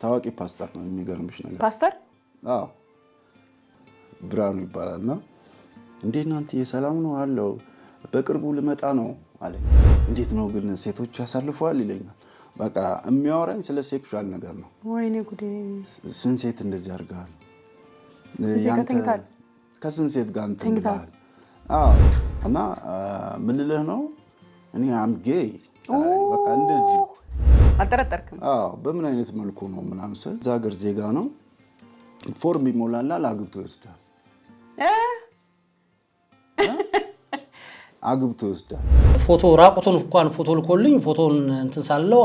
ታዋቂ ፓስተር ነው የሚገርምሽ ነገር ፓስተር አዎ ብራኑ ይባላልና እንዴት ነው አንተ የሰላም ነው አለው በቅርቡ ልመጣ ነው አለ እንዴት ነው ግን ሴቶች ያሳልፈዋል ይለኛል በቃ የሚያወራኝ ስለ ሴክሹዋል ነገር ነው ወይኔ ጉዴ ስንሴት እንደዚህ አርጋል ያንተ ከስንሴት ጋር እንተንግላል እና ምን ልልህ ነው እኔ አም ጌይ በቃ እንደዚህ አልጠረጠርክም በምን አይነት መልኩ ነው ምናምን ስል ዛገር ዜጋ ነው ፎርም ይሞላላል አግብቶ ይወስዳል አግብቶ ይወስዳል ፎቶ ራቁቱን እንኳን ፎቶ ልኮልኝ ፎቶን እንትን ሳለው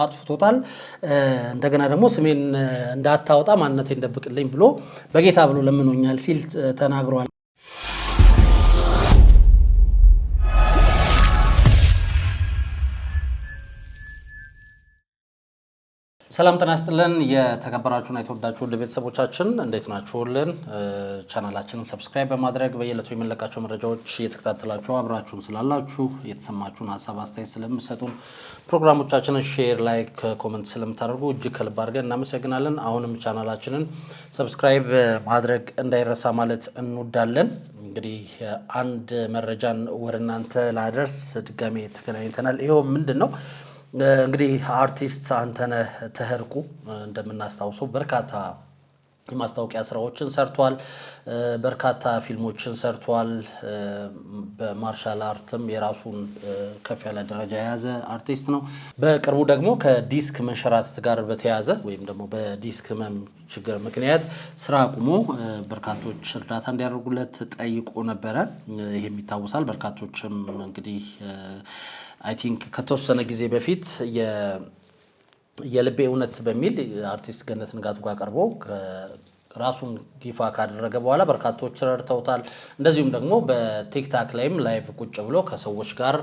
አጥፍቶታል እንደገና ደግሞ ስሜን እንዳታወጣ ማንነቴን እንደብቅልኝ ብሎ በጌታ ብሎ ለምኖኛል ሲል ተናግሯል ሰላም ጤና ይስጥልን የተከበራችሁና የተወዳችሁ ቤተሰቦቻችን እንዴት ናችሁልን ቻናላችንን ሰብስክራይብ በማድረግ በየለቱ የምንለቃቸው መረጃዎች እየተከታተላችሁ አብራችሁን ስላላችሁ የተሰማችሁን ሐሳብ አስተያየት ስለምትሰጡን ፕሮግራሞቻችንን ሼር ላይክ ኮሜንት ስለምታደርጉ እጅግ ከልብ አድርገን እናመሰግናለን አሁንም ቻናላችንን ሰብስክራይብ ማድረግ እንዳይረሳ ማለት እንወዳለን እንግዲህ አንድ መረጃን ወርናንተ ላደርስ ድጋሜ ተገናኝተናል ይሄው ምንድነው እንግዲህ አርቲስት አንተነህ ተህርቁ እንደምናስታውሰው በርካታ የማስታወቂያ ስራዎችን ሰርቷል በርካታ ፊልሞችን ሰርቷል በማርሻል አርትም የራሱን ከፍ ያለ ደረጃ የያዘ አርቲስት ነው በቅርቡ ደግሞ ከዲስክ መንሸራተት ጋር በተያያዘ ወይም ደግሞ በዲስክ ህመም ችግር ምክንያት ስራ አቁሞ በርካቶች እርዳታ እንዲያደርጉለት ጠይቆ ነበረ ይሄም ይታወሳል በርካቶችም እንግዲህ I think ከተወሰነ ጊዜ በፊት የልቤ እውነት በሚል አርቲስት ገነት ንጋቱ ጋር ቀርቦ ራሱን ይፋ ካደረገ በኋላ በርካቶች ረድተውታል እንደዚሁም ደግሞ በቲክታክ ላይም ላይቭ ቁጭ ብሎ ከሰዎች ጋር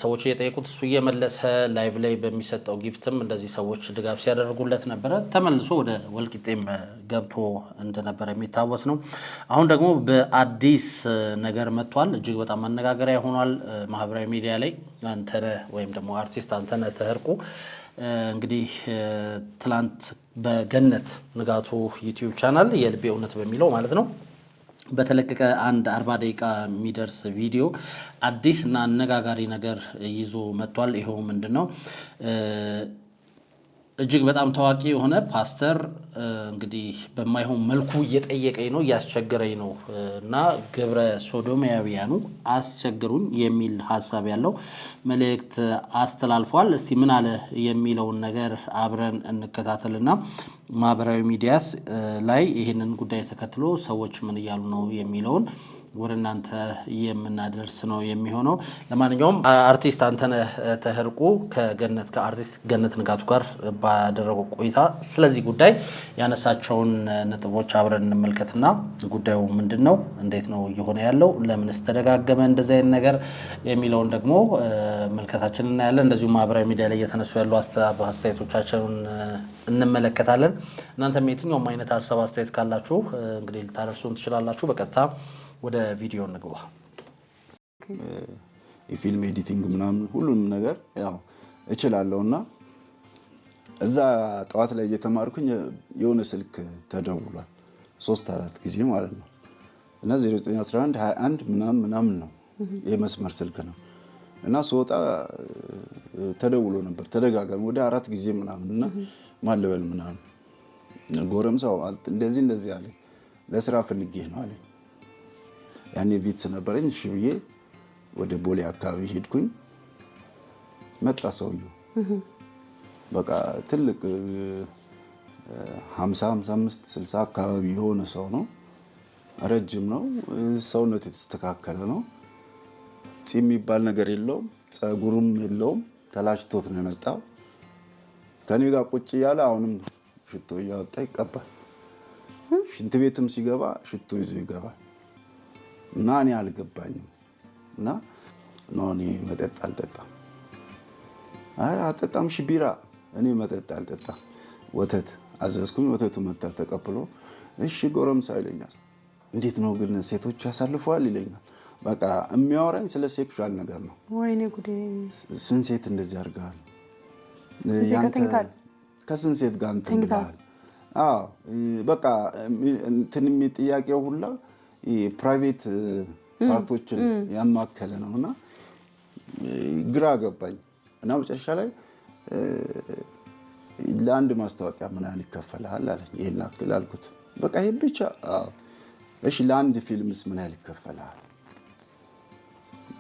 ሰዎች እየጠየቁት እሱ እየመለሰ ላይቭ ላይ በሚሰጠው ጊፍትም እንደዚህ ሰዎች ድጋፍ ሲያደርጉለት ነበር ተመልሶ ወደ ወልቂጤም ገብቶ እንደነበር የሚታወስ ነው አሁን ደግሞ በአዲስ ነገር መጥቷል እጅግ በጣም መነጋገሪያ ሆኗል ማህበራዊ ሚዲያ ላይ አንተነህ ወይም ደግሞ አርቲስት አንተነህ ተህርቁ እንግዲህ ትላንት በገነት ንጋቱ ዩቲዩብ ቻናል የልቤ እውነት በሚለው ማለት ነው በተለቀቀ አንድ 40 ደቂቃ የሚደርስ ቪዲዮ አዲስ እና አነጋጋሪ ነገር ይዞ መጥቷል ይሄው ምንድነው እጅግ በጣም ታዋቂ የሆነ ፓስተር እንግዲህ በማይሆን መልኩ እየጠየቀኝ ነው ያስቸገረኝ ነው እና ግብረ ሶዶማውያኑ አስቸግሩኝ የሚል ሐሳብ ያለው መልእክት አስተላልፏል እስቲ ምን አለ የሚለውን ነገር አብረን እንከታተልና ማህበራዊ ሚዲያስ ላይ ይሄንን ጉዳይ ተከትሎ ሰዎች ምን ይያሉ ነው የሚለውን ወርናንተ የምናደርስ ነው የሚሆነው ለማንኛውም አርቲስት አንተነህ ተህርቁ ከአርቲስት ገነት ንጋቱ ጋር ባደረገው ቆይታ ስለዚህ ጉዳይ ያነሳቸውን ነጥቦች አብረን እንመልከትና ጉዳዩ ምንድነው እንዴት ነው እየሆነ ያለው ለምንስ ተደጋገመ እንደዚህ አይነት ነገር የሚለውን ደግሞ መልከታችንን እናያለን እንደዚሁ ማህበራዊ ሚዲያ ላይ የተነሱ ያሉ አስተያየቶቻችንን እንመለከታለን እናንተም የትኛውም አይነት ሐሳብ አስተያየት ካላችሁ እንግዲህ ልታደርሱን ትችላላችሁ በቀጥታ ወደ ቪዲዮ እንግባ የፊልም ኤዲቲንግ ምናምን ሁሉንም ነገር ያው እችላለሁና እዛ ጧት ላይ እየተማርኩኝ የሆነ ስልክ ተደውሏል 3-4 ጊዜ ማለት ነው እና 0911 21 ምናምን ነው የመስመር ስልክ ነው እና ስወጣ ተደውሎ ነበር ተደጋጋሚ ወደ 4 ጊዜ ምናምንና ማለበል ምናምን ጎረምሳው እንደዚህ አለ ለስራ ፈልጌ ነው አለ ያኔ ቪትስ ነበርኝ እሺ ብዬ ወደ ቦሌ አካባቢ ሄድኩኝ መጣ ሰውየው በቃ ትልቅ 50 55 60 አካባቢ የሆነ ሰው ነው ረጅም ነው ሰውነት የተስተካከለ ነው ጺም የሚባል ነገር የለውም ጸጉሩም የለውም ተላጭቶት ነው የመጣው ከኔ ጋር ቁጭ ያለ አሁንም ሽቶ ያወጣ ይቀባል ሽንት ቤትም ሲገባ ሽቶ ይዞ ይገባል እና እኔ አልገባኝም እና እኔ መጠጥ አልጠጣም አልጠጣም ቢራ እኔ መጠጥ አልጠጣም ወተት አዘዝኩኝ ወተቱ መጣ ተቀብሎ እሺ ጎረምሳ ይለኛል እንዴት ነው ግን ሴቶች ያሳልፈዋል ይለኛል በቃ የሚያወራኝ ስለ ሴክሹዋል ነገር ነው ወይኔ ጉዴ ስንሴት እንደዚህ አርጋል ከስንት ሴት ጋር እንትን ብለሃል? አዎ በቃ እንትን ጥያቄው ሁላ ፕራይቬት ፓርቶችን ያማከለ ነውና ግራ ገባኝ እና መጨረሻ ላይ ለአንድ ማስታወቂያ ምን ያህል ይከፈላል አለኝ። ይሄን አክል አልኩት። በቃ ይሄ ብቻ? እሺ ለአንድ ፊልምስ ምን ያህል ይከፈላል?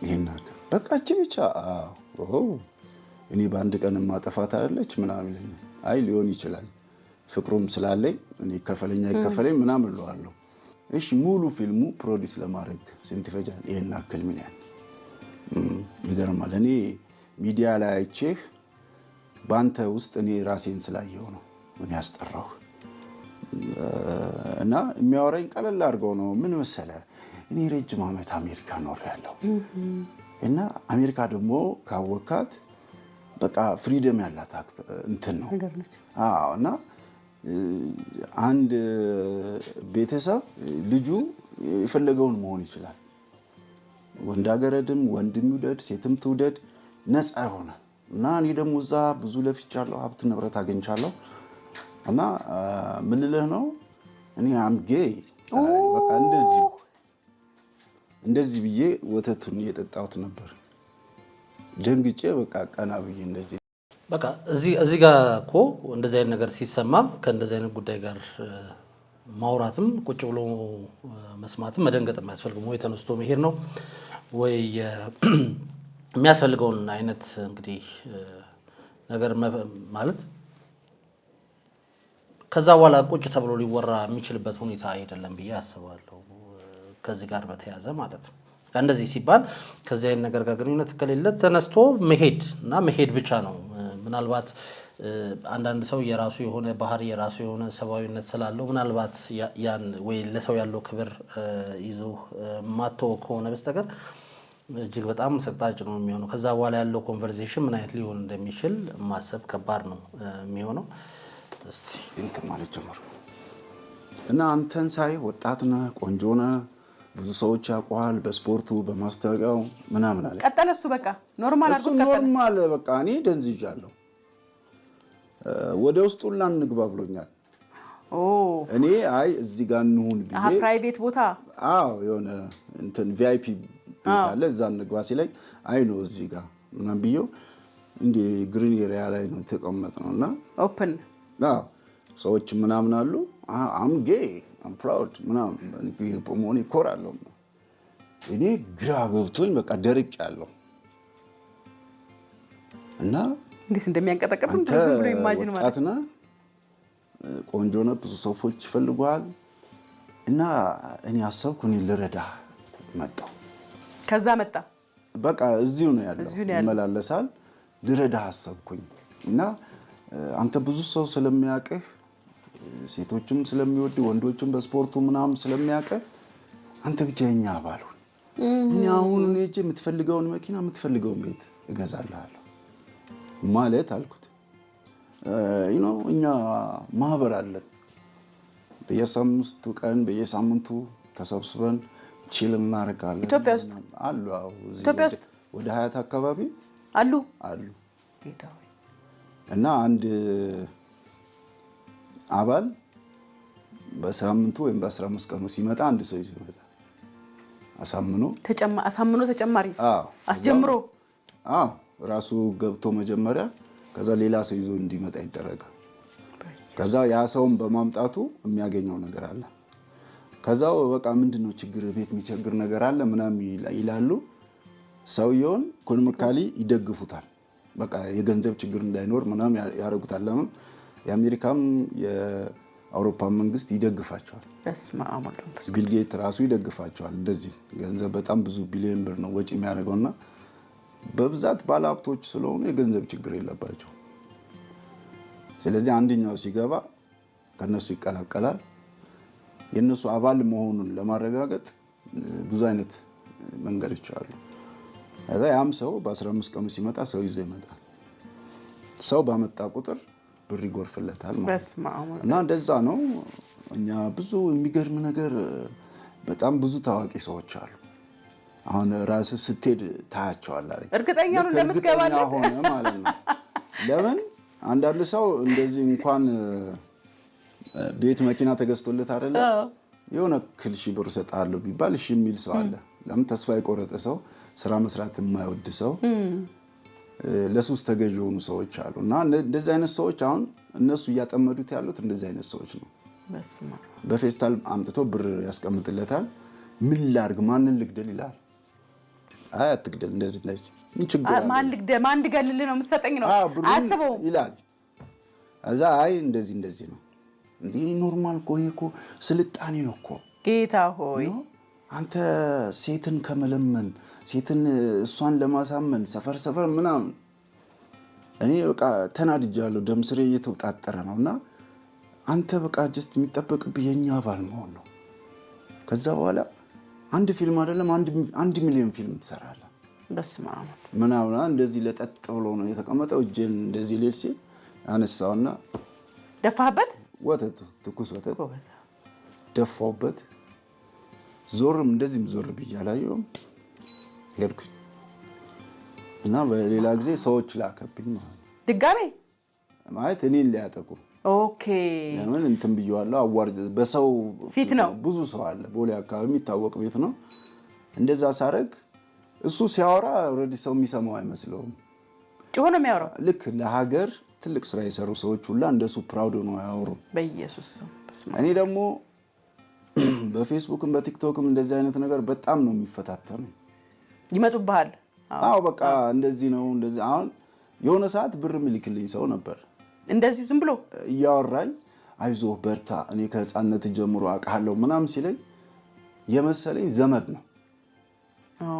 ይሄን አክል በቃ እቺ ብቻ? እኔ በአንድ ቀን ማጠፋት አይደለች ምናምን። አይ ሊሆን ይችላል ፍቅሩም ስላለኝ እኔ ይከፈለኝ ምናምን እለዋለሁ። እሺ ሙሉ ፊልሙ ፕሮዲስ ለማድረግ ስንት ይፈጃል? ይሄን አክል ምን ያህል? ይገርማል። እኔ ሚዲያ ላይ አይቼህ በአንተ ውስጥ እኔ ራሴን ስላየው ነው እኔ ያስጠራሁ እና የሚያወራኝ ቀለል አድርገው ነው። ምን መሰለህ እኔ ረጅም ዓመት አሜሪካ ኖሬያለሁ እና አሜሪካ ደግሞ ካወካት በቃ ፍሪደም ያላት እንትን ነው። እና አንድ ቤተሰብ ልጁ የፈለገውን መሆን ይችላል። ወንድ አገረድም ወንድም ይውደድ ሴትም ትውደድ ነፃ ይሆናል። እና እኔ ደግሞ እዛ ብዙ ለፍቻለሁ፣ ሀብት ንብረት አግኝቻለሁ እና ምን ልልህ ነው እኔ አምጌ በቃ እንደዚህ ብዬ ወተቱን እየጠጣሁት ነበር። ደንግጬ በቃ ቀና ብዬ እንደዚህ በቃ እዚህ ጋር እኮ እንደዚህ አይነት ነገር ሲሰማ ከእንደዚህ አይነት ጉዳይ ጋር ማውራትም ቁጭ ብሎ መስማትም መደንገጥም አያስፈልግም። ወይ ተነስቶ መሄድ ነው ወይ የሚያስፈልገውን አይነት እንግዲህ ነገር ማለት ከዛ በኋላ ቁጭ ተብሎ ሊወራ የሚችልበት ሁኔታ አይደለም ብዬ አስባለሁ። ከዚህ ጋር በተያያዘ ማለት ነው እንደዚህ ሲባል ከዚህ አይነት ነገር ጋር ግንኙነት ከሌለ ተነስቶ መሄድ ብቻ ነው። ምናልባት አንዳንድ ሰው የራሱ የሆነ ባህሪ የራሱ የሆነ ሰብአዊነት ስላለው ምናልባት ያን ወይ ለሰው ያለው ክብር ይዞ ማተው ከሆነ በስተቀር እጅግ በጣም ሰቅጣጭ ነው የሚሆነው። ከዛ በኋላ ያለው ኮንቨርሴሽን ምን አይነት ሊሆን እንደሚችል ማሰብ ከባድ ነው የሚሆነው። እስቲ ድንቅ ማለት ጀመሩ እና አንተን ሳይ ወጣት ነህ፣ ቆንጆ ነህ፣ ብዙ ሰዎች ያውቁሃል በስፖርቱ በማስታወቂያው ምናምን አለ። ቀጠለ እሱ በቃ ኖርማል አድርጎ ቀጠለ። ኖርማል በቃ እኔ ደንዝዣለሁ። ወደ ውስጡ ላንግባ ብሎኛል። እኔ አይ እዚህ ጋር እንሁን ብዬ ፕራይቬት ቦታ የሆነ እንትን ቪአይፒ ቤት አለ እዛ እንግባ ሲለኝ አይ ነው እዚህ ጋር ምናምን ብዬው እንደ ግሪን ኤሪያ ላይ ነው የተቀመጥነውና ኦፕን ሰዎች ምናምን አሉ። አም ጌይ አም ፕራውድ ምናምን ፖሞኒ ኮራለሁ። እኔ ግራ ገብቶኝ በቃ ደርቄያለሁ እና እንዴት እንደሚያንቀጠቀጥ ብሎ ኢማጂን ማለት ወጣትና ቆንጆ ነው፣ ብዙ ሰዎች ይፈልጓል እና እኔ አሰብኩ እኔ ልረዳህ መጣሁ። ከዛ መጣ በቃ እዚሁ ነው ያለው ይመላለሳል። ልረዳህ አሰብኩኝ እና አንተ ብዙ ሰው ስለሚያውቅህ ሴቶችም ስለሚወድ ወንዶችም በስፖርቱ ምናምን ስለሚያውቅህ አንተ ብቻ የኛ አባል ሁን። እኔ አሁን እጄ የምትፈልገውን መኪና የምትፈልገውን ቤት እገዛልሃለሁ ማለት አልኩት። እኛ ማህበር አለን። በየሳምንቱ ተሰብስበን ቺል እናደርጋለን። ኢትዮጵያ ውስጥ አሉ። ኢትዮጵያ ውስጥ ወደ 20 አካባቢ አሉ። እና አንድ አባል በሳምንቱ ወይም በ15 ቀኑ ሲመጣ አንድ ሰው ይዞ ይመጣል። አሳምኖ ተጨማሪ አስጀምሮ ራሱ ገብቶ መጀመሪያ ከዛ ሌላ ሰው ይዞ እንዲመጣ ይደረጋል። ከዛ ያ ሰውም በማምጣቱ የሚያገኘው ነገር አለ። ከዛው በቃ ምንድነው ችግር ቤት የሚቸግር ነገር አለ ምናምን ይላሉ። ሰውየውን ኢኮኖሚካሊ ይደግፉታል። በቃ የገንዘብ ችግር እንዳይኖር ምናምን ያደርጉታል። ለምን የአሜሪካም የአውሮፓ መንግስት ይደግፋቸዋል። ቢል ጌት ራሱ ይደግፋቸዋል። እንደዚህ ገንዘብ በጣም ብዙ ቢሊዮን ብር ነው ወጪ የሚያደርገውና በብዛት ባለሀብቶች ስለሆኑ የገንዘብ ችግር የለባቸው። ስለዚህ አንደኛው ሲገባ ከነሱ ይቀላቀላል። የነሱ አባል መሆኑን ለማረጋገጥ ብዙ አይነት መንገዶች አሉ። ከዛ ያም ሰው በ15 ቀኑ ሲመጣ ሰው ይዞ ይመጣል። ሰው ባመጣ ቁጥር ብር ይጎርፍለታል ማለት ነው። እና እንደዛ ነው። እኛ ብዙ የሚገርም ነገር በጣም ብዙ ታዋቂ ሰዎች አሉ። አሁን ራስህ ስትሄድ ታያቸዋለህ። እርግጠኛ ነው እንደምትገባለት ሆነ ማለት ነው። ለምን አንዳንድ ሰው እንደዚህ እንኳን ቤት መኪና ተገዝቶለት አይደለ የሆነ ክል ሺህ ብር እሰጥሃለሁ ቢባል እሺ የሚል ሰው አለ። ለምን ተስፋ የቆረጠ ሰው፣ ስራ መስራት የማይወድ ሰው፣ ለሱስ ተገዥ የሆኑ ሰዎች አሉ። እና እንደዚህ አይነት ሰዎች አሁን እነሱ እያጠመዱት ያሉት እንደዚህ አይነት ሰዎች ነው። በፌስታል አምጥቶ ብር ያስቀምጥለታል። ምን ላድርግ ማንን ልግደል ይላል። አይ አትግደል፣ እንደዚህ ምን ችግር አለ? ማን ልገልልህ ነው የምትሰጠኝ ነው አስበው ይላል። እዛ አይ እንደዚህ ነው እንዴ ኖርማል እኮ ይሄ እኮ ስልጣኔ ነው እኮ። ጌታ ሆይ አንተ ሴትን ከመለመን ሴትን እሷን ለማሳመን ሰፈር ምናምን እኔ በቃ ተናድጃለሁ። ደም ስሬ እየተውጣጠረ ነውና አንተ በቃ ጀስት የሚጠበቅብህ የኛ አባል መሆን ነው። ከዛ በኋላ አንድ ፊልም አይደለም 1 ሚሊዮን ፊልም ትሰራለህ። በስመ አብ ምናምን እንደዚህ ለጠጥ ብሎ ነው የተቀመጠው። እጄን እንደዚህ ሌል ሲል አነሳውና ደፋህበት። ወተቱ ትኩስ ወተት ደፋውበት። ዞርም እንደዚህም ዞር ብዬ አላየሁም። ሄድኩኝ እና በሌላ ጊዜ ሰዎች ላከብኝ ማለት ድጋሜ ማለት እኔን ሊያጠቁ። ኦኬ ለምን እንትን ብየዋለሁ። አዋርድ በሰው ፊት ነው። ብዙ ሰው አለ ቦሌ አካባቢ የሚታወቅ ቤት ነው። እንደዛ ሳረግ እሱ ሲያወራ ኦልሬዲ ሰው የሚሰማው አይመስለውም። ጮሆ ነው የሚያወራው። ልክ ለሀገር ትልቅ ስራ የሰሩ ሰዎች ሁላ እንደሱ ፕራውድ ነው ያወሩ። በኢየሱስ እኔ ደግሞ በፌስቡክም በቲክቶክም እንደዚህ አይነት ነገር በጣም ነው የሚፈታተኑ። ይመጡብሃል። አዎ በቃ እንደዚህ ነው እንደዚህ። አሁን የሆነ ሰዓት ብር የሚልክልኝ ሰው ነበር እንደዚህ ዝም ብሎ እያወራኝ አይዞህ በርታ እኔ ከህፃነት ጀምሮ አውቃለሁ ምናምን ሲለኝ የመሰለኝ ዘመድ ነው።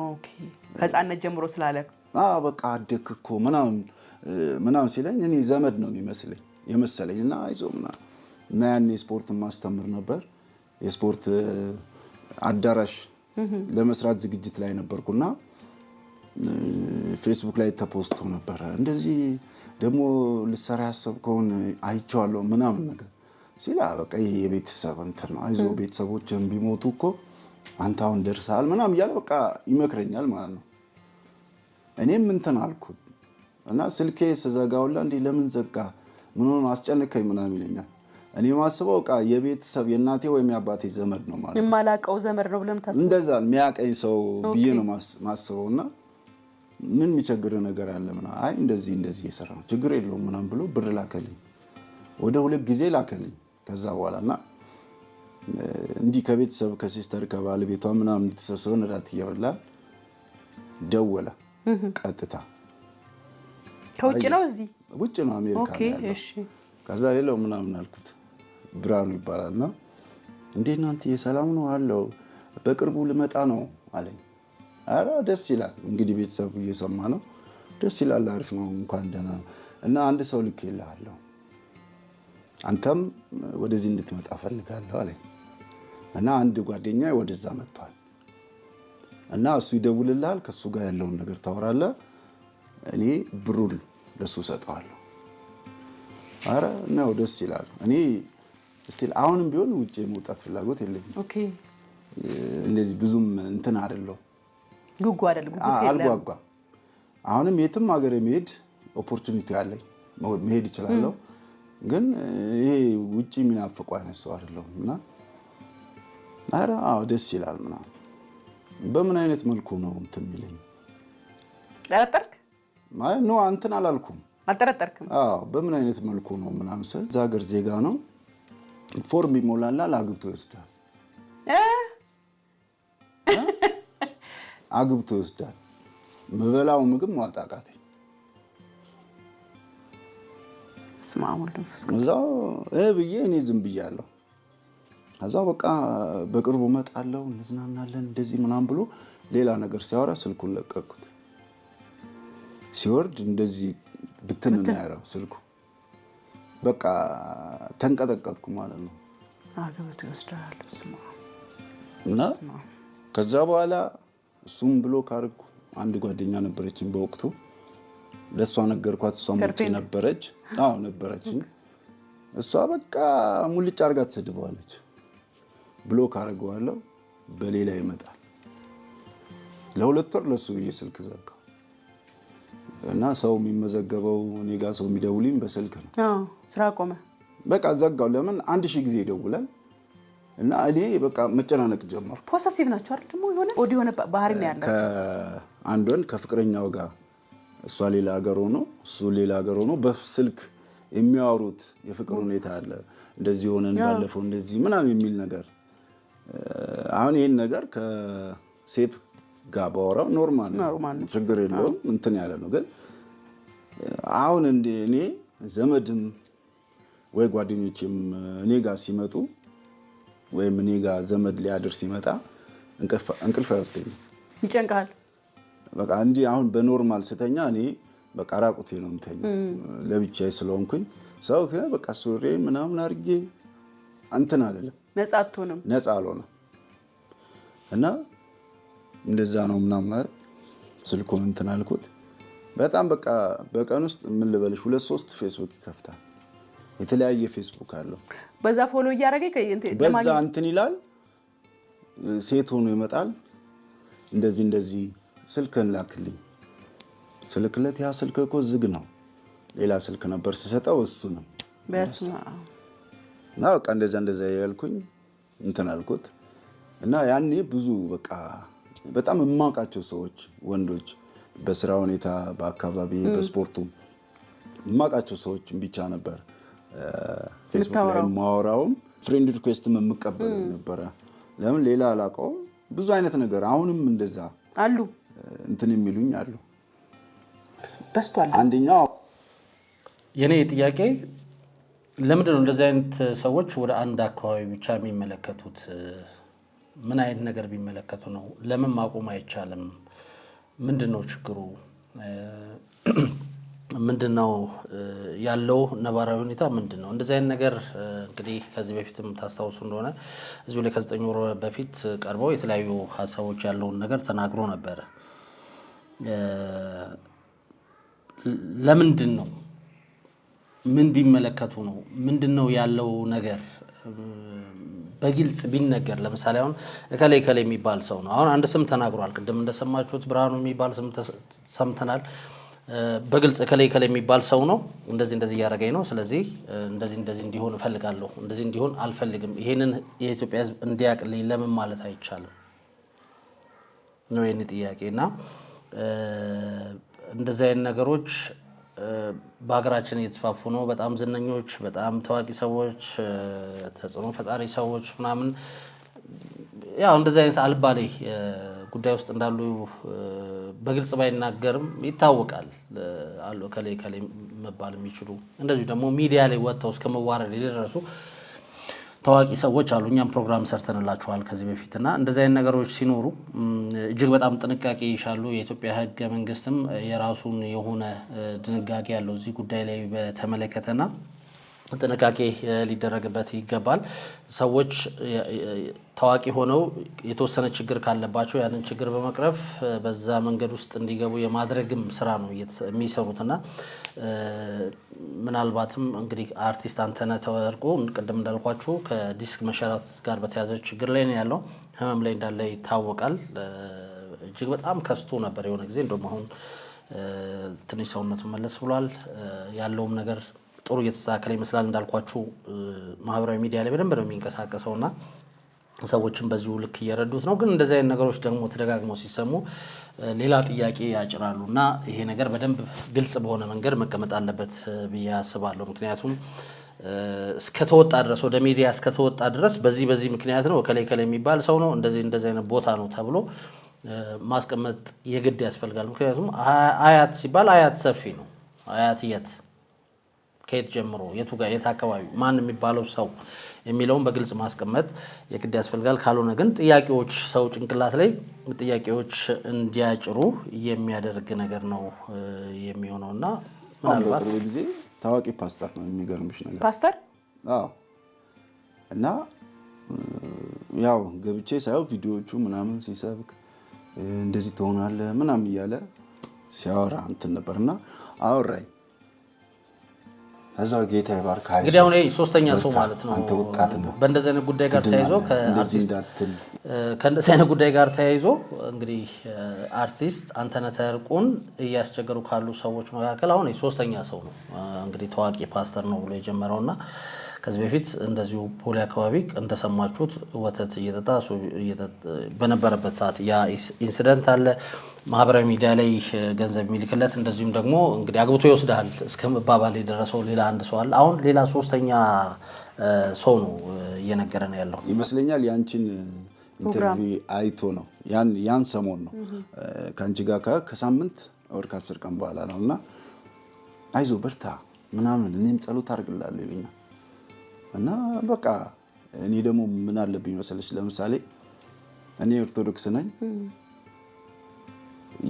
ኦኬ ከህፃነት ጀምሮ ስላለ በቃ አደክ እኮ ምናምን ሲለኝ እኔ ዘመድ ነው የሚመስለኝ የመሰለኝ እና አይዞህ ምናምን እና ያኔ ስፖርት ማስተምር ነበር። የስፖርት አዳራሽ ለመስራት ዝግጅት ላይ ነበርኩና ፌስቡክ ላይ ተፖስቶ ነበር እንደዚህ ደግሞ ልሰራ ያሰብከውን አይቼዋለሁ ምናምን ነገር ሲል በቃ ይሄ የቤተሰብ እንትን ነው አይዞህ ቤተሰቦችህን ቢሞቱ እኮ አንተ አሁን ደርሰሃል ምናምን እያለ በቃ ይመክረኛል ማለት ነው። እኔም እንትን አልኩት እና ስልኬ ስዘጋውላ እንዴ ለምን ዘጋ ምን ሆነ አስጨነቀኝ ምናምን ይለኛል። እኔ ማስበው በቃ የቤተሰብ የእናቴ ወይም የአባቴ ዘመድ ነው ማለት ነው። የማላውቀው ዘመድ ነው ብለን ታስበው እንደዛ የሚያቀኝ ሰው ብዬ ነው ማስበውና ምን የሚቸግር ነገር አለ ምናምን አይ እንደዚህ እየሰራ ነው ችግር የለውም ምናምን ብሎ ብር ላከልኝ። ወደ 2 ጊዜ ላከልኝ። ከዛ በኋላና እንዲህ ከቤተሰብ ከሲስተር ከባለቤቷ ምናምን ተሰብስበን እራት እየበላን ደወለ ቀጥታ። ከውጭ ነው እዚህ ውጭ ነው አሜሪካ ነው ያለው። እሺ ከዛ ሄሎ ምናምን አልኩት። ብራኑ ይባላልና እንዴ እናንተ የሰላም ነው አለው በቅርቡ ልመጣ ነው አለኝ። አረ ደስ ይላል እንግዲህ ቤተሰቡ እየሰማ ነው። ደስ ይላል አሪፍ ነው እንኳን ደህና እና አንድ ሰው ልኬልሃለሁ አንተም ወደዚህ እንድትመጣ ፈልጋለሁ አለኝ። እና አንድ ጓደኛዬ ወደዛ መጥቷል እና እሱ ይደውልልሃል ከሱ ጋር ያለውን ነገር ታወራለህ እኔ ብሩን ለሱ ሰጠዋለሁ። አረ ነው ደስ ይላል። እኔ ስቲል አሁንም ቢሆን ውጪ መውጣት ፍላጎት የለኝም። ኦኬ እንደዚህ ብዙም እንትን አይደለም ጉጉ አይደለም ጉጉት የለም አልጓጓ። አሁንም የትም ሀገር መሄድ ኦፖርቹኒቲ አለኝ መሄድ እችላለሁ። ግን ይሄ ውጪ የሚናፍቁ አይነት ሰው አይደለም እና አረ ደስ ይላል ምናምን። በምን አይነት መልኩ ነው እንትን የሚለኝ? ጠረጠርክ? አይ ኖ እንትን አላልኩም። አልጠረጠርክም? በምን አይነት መልኩ ነው ምናምን ስል እዛ ሀገር ዜጋ ነው ፎርም ይሞላል አግብቶ ይወስዳል። አግብቶ ይወስዳል። ምበላው ምግብ ማጣቃተኝ ስማሙልን ፍስኩ እዛው ብዬ እኔ ዝም ብያለሁ። እዛው በቃ በቅርቡ መጣለው እንዝናናለን እንደዚህ ምናምን ብሎ ሌላ ነገር ሲያወራ ስልኩን ለቀቅኩት። ሲወርድ እንደዚህ ብትን ነው ያለው ስልኩ። በቃ ተንቀጠቀጥኩ ማለት ነው። አግብቶ ይወስዳል ስማ እና ከዛ በኋላ እሱም ብሎ ካርኩ። አንድ ጓደኛ ነበረችኝ በወቅቱ ለሷ ነገርኳት። እሷ ሙጭ ነበረች ነበረችኝ። እሷ በቃ ሙልጭ አርጋ ትሰድበዋለች። ብሎክ አደርገዋለሁ በሌላ ይመጣል። ለ2 ወር ለሱ ብዬ ስልክ ዘጋው። እና ሰው የሚመዘገበው እኔ ጋር ሰው የሚደውልኝ በስልክ ነው። ስራ ቆመ። በቃ ዘጋው። ለምን 1000 ጊዜ ይደውላል እና እኔ በቃ መጨናነቅ ጀመርኩ። ፖሰሲቭ ናቸው አይደል? ደግሞ የሆነ ባህሪ ነው ያለው። ከአንድ ወንድ ከፍቅረኛው ጋር እሷ ሌላ ሀገር ሆኖ እሱ ሌላ ሀገር ሆኖ በስልክ የሚያወሩት የፍቅር ሁኔታ አለ። እንደዚህ ሆነን ባለፈው እንደዚህ ምናምን የሚል ነገር። አሁን ይሄን ነገር ከሴት ጋር ባወራው ኖርማል ነው፣ ችግር የለውም እንትን ያለ ነው። ግን አሁን እኔ ዘመድም ወይ ጓደኞቼም እኔ ጋር ሲመጡ ወይም እኔ ጋር ዘመድ ሊያድር ሲመጣ እንቅልፍ አይወስደኝም፣ ይጨንቃል። በቃ እንዲህ አሁን በኖርማል ስተኛ እኔ በቃ ራቁቴ ነው የምተኛው ለብቻዬ ስለሆንኩኝ። ሰው በቃ ሱሪ ምናምን አድርጌ እንትን አይደለም፣ ነፃ አልሆነም እና እንደዛ ነው ምናምን አይደል። ስልኩን እንትን አልኩት። በጣም በቃ በቀን ውስጥ ምን ልበልሽ 2-3 ፌስቡክ ይከፍታል። የተለያየ ፌስቡክ አለው። በዛ ፎሎ እያደረገ በዛ እንትን ይላል። ሴት ሆኖ ይመጣል። እንደዚህ ስልክን ላክልኝ ስልክለት። ያ ስልክ እኮ ዝግ ነው። ሌላ ስልክ ነበር ስሰጠው እሱ ነው። በስማ እና በቃ እንደዛ ያልኩኝ እንትን አልኩት እና ያኔ ብዙ በቃ በጣም የማውቃቸው ሰዎች ወንዶች በስራ ሁኔታ በአካባቢ በስፖርቱ የማውቃቸው ሰዎችን ብቻ ነበር ፌስቡክ ላይ ማወራውም ፍሬንድ ሪኩዌስትም የምቀበል ነበረ። ለምን ሌላ አላውቀውም። ብዙ አይነት ነገር አሁንም እንደዛ አሉ እንትን የሚሉኝ አሉ። በስቷል። አንደኛው የኔ ጥያቄ ለምንድን ነው እንደዚህ አይነት ሰዎች ወደ አንድ አካባቢ ብቻ የሚመለከቱት? ምን አይነት ነገር ቢመለከቱ ነው? ለምን ማቆም አይቻልም? ምንድነው ችግሩ? ምንድነው ያለው ነባራዊ ሁኔታ ምንድነው? እንደዚህ አይነት ነገር እንግዲህ ከዚህ በፊትም ታስታውሱ እንደሆነ እዚሁ ላይ ከ9 ወር በፊት ቀርበው የተለያዩ ሀሳቦች ያለውን ነገር ተናግሮ ነበር። ለምንድን ነው? ምን ቢመለከቱ ነው? ምንድነው ያለው ነገር በግልጽ ቢነገር። ለምሳሌ አሁን እከሌ የሚባል ሰው ነው። አሁን አንድ ስም ተናግሯል። ቅድም እንደሰማችሁት ብርሃኑ የሚባል ስም ሰምተናል። በግልጽ እከሌ የሚባል ሰው ነው፣ እንደዚህ እያደረገኝ ነው፣ ስለዚህ እንደዚህ እንዲሆን እፈልጋለሁ፣ እንደዚህ እንዲሆን አልፈልግም፣ ይሄንን የኢትዮጵያ ሕዝብ እንዲያቅልኝ ለምን ማለት አይቻልም ነው የኔ ጥያቄና እንደዚህ አይነት ነገሮች በሀገራችን እየተስፋፉ ነው። በጣም ዝነኞች፣ በጣም ታዋቂ ሰዎች፣ ተጽዕኖ ፈጣሪ ሰዎች ምናምን ያው እንደዚህ አይነት አልባሌ ጉዳይ ውስጥ እንዳሉ በግልጽ ባይናገርም ይታወቃል። አሉ ከሌ መባል የሚችሉ እንደዚሁ ደግሞ ሚዲያ ላይ ወጥተው እስከ መዋረድ የደረሱ ታዋቂ ሰዎች አሉ። እኛም ፕሮግራም ሰርተንላችኋል ከዚህ በፊት እና እንደዚህ አይነት ነገሮች ሲኖሩ እጅግ በጣም ጥንቃቄ ይሻሉ። የኢትዮጵያ ሕገ መንግስትም የራሱን የሆነ ድንጋጌ ያለው እዚህ ጉዳይ ላይ በተመለከተና ጥንቃቄ ሊደረግበት ይገባል። ሰዎች ታዋቂ ሆነው የተወሰነ ችግር ካለባቸው ያንን ችግር በመቅረፍ በዛ መንገድ ውስጥ እንዲገቡ የማድረግም ስራ ነው የሚሰሩትና ምናልባትም እንግዲህ አርቲስት አንተነህ ተወርቆ ቅድም እንዳልኳችሁ ከዲስክ መሸራት ጋር በተያዘ ችግር ላይ ነው ያለው። ህመም ላይ እንዳለ ይታወቃል። እጅግ በጣም ከስቶ ነበር የሆነ ጊዜ። እንደውም አሁን ትንሽ ሰውነቱ መለስ ብሏል። ያለውም ነገር ጥሩ እየተስተካከለ ይመስላል። እንዳልኳችሁ ማህበራዊ ሚዲያ ላይ በደንብ ነው የሚንቀሳቀሰውና ሰዎችን በዚሁ ልክ እየረዱት ነው። ግን እንደዚህ አይነት ነገሮች ደግሞ ተደጋግመው ሲሰሙ ሌላ ጥያቄ ያጭራሉ እና ይሄ ነገር በደንብ ግልጽ በሆነ መንገድ መቀመጥ አለበት ብዬ አስባለሁ። ምክንያቱም እስከተወጣ ድረስ ወደ ሚዲያ እስከተወጣ ድረስ በዚህ ምክንያት ነው እከሌ የሚባል ሰው ነው እንደዚህ አይነት ቦታ ነው ተብሎ ማስቀመጥ የግድ ያስፈልጋል። ምክንያቱም አያት ሲባል አያት ሰፊ ነው። አያት ከየት ጀምሮ የት አካባቢ ማን የሚባለው ሰው የሚለውን በግልጽ ማስቀመጥ የግድ ያስፈልጋል። ካልሆነ ግን ጥያቄዎች ሰው ጭንቅላት ላይ ጥያቄዎች እንዲያጭሩ የሚያደርግ ነገር ነው የሚሆነውና ምናልባት በቅርብ ጊዜ ታዋቂ ፓስተር ነው የሚገርምሽ ነገር ፓስተር እና ያው ገብቼ ሳይው ቪዲዮዎቹ ምናምን ሲሰብክ እንደዚህ ትሆናለህ ምናምን እያለ ሲያወራ እንትን ነበርና አወራኝ ከዛ ጌታ ይባርክ። እንግዲህ አሁን ሶስተኛ ሰው ማለት ነው። አንተ ወጣት ነው። በእንደዚህ አይነት ጉዳይ ጋር ተያይዞ ከእንደዚህ አይነት ጉዳይ ጋር ተያይዞ እንግዲህ አርቲስት አንተነህ ተርቁን እያስቸገሩ ካሉ ሰዎች መካከል አሁን ሶስተኛ ሰው ነው። እንግዲህ ታዋቂ ፓስተር ነው ብሎ የጀመረውና ከዚህ በፊት እንደዚሁ ፖሊ አካባቢ እንደሰማችሁት ወተት እየጠጣ በነበረበት ሰዓት ያ ኢንሲደንት አለ። ማህበራዊ ሚዲያ ላይ ገንዘብ የሚልክለት እንደዚሁም ደግሞ እንግዲህ አግብቶ ይወስዳል እስከ መባባል የደረሰው ሌላ አንድ ሰው አለ። አሁን ሌላ ሶስተኛ ሰው ነው እየነገረን ያለው ይመስለኛል። ያንቺን ኢንተርቪው አይቶ ነው ያን ሰሞን ነው ከአንቺ ጋር ከሳምንት ወር ከ10 ቀን በኋላ ነው እና አይዞ በርታ ምናምን እኔም ጸሎት አድርግላለሁ ይለኛል እና በቃ እኔ ደግሞ ምን አለብኝ መሰለሽ፣ ለምሳሌ እኔ ኦርቶዶክስ ነኝ።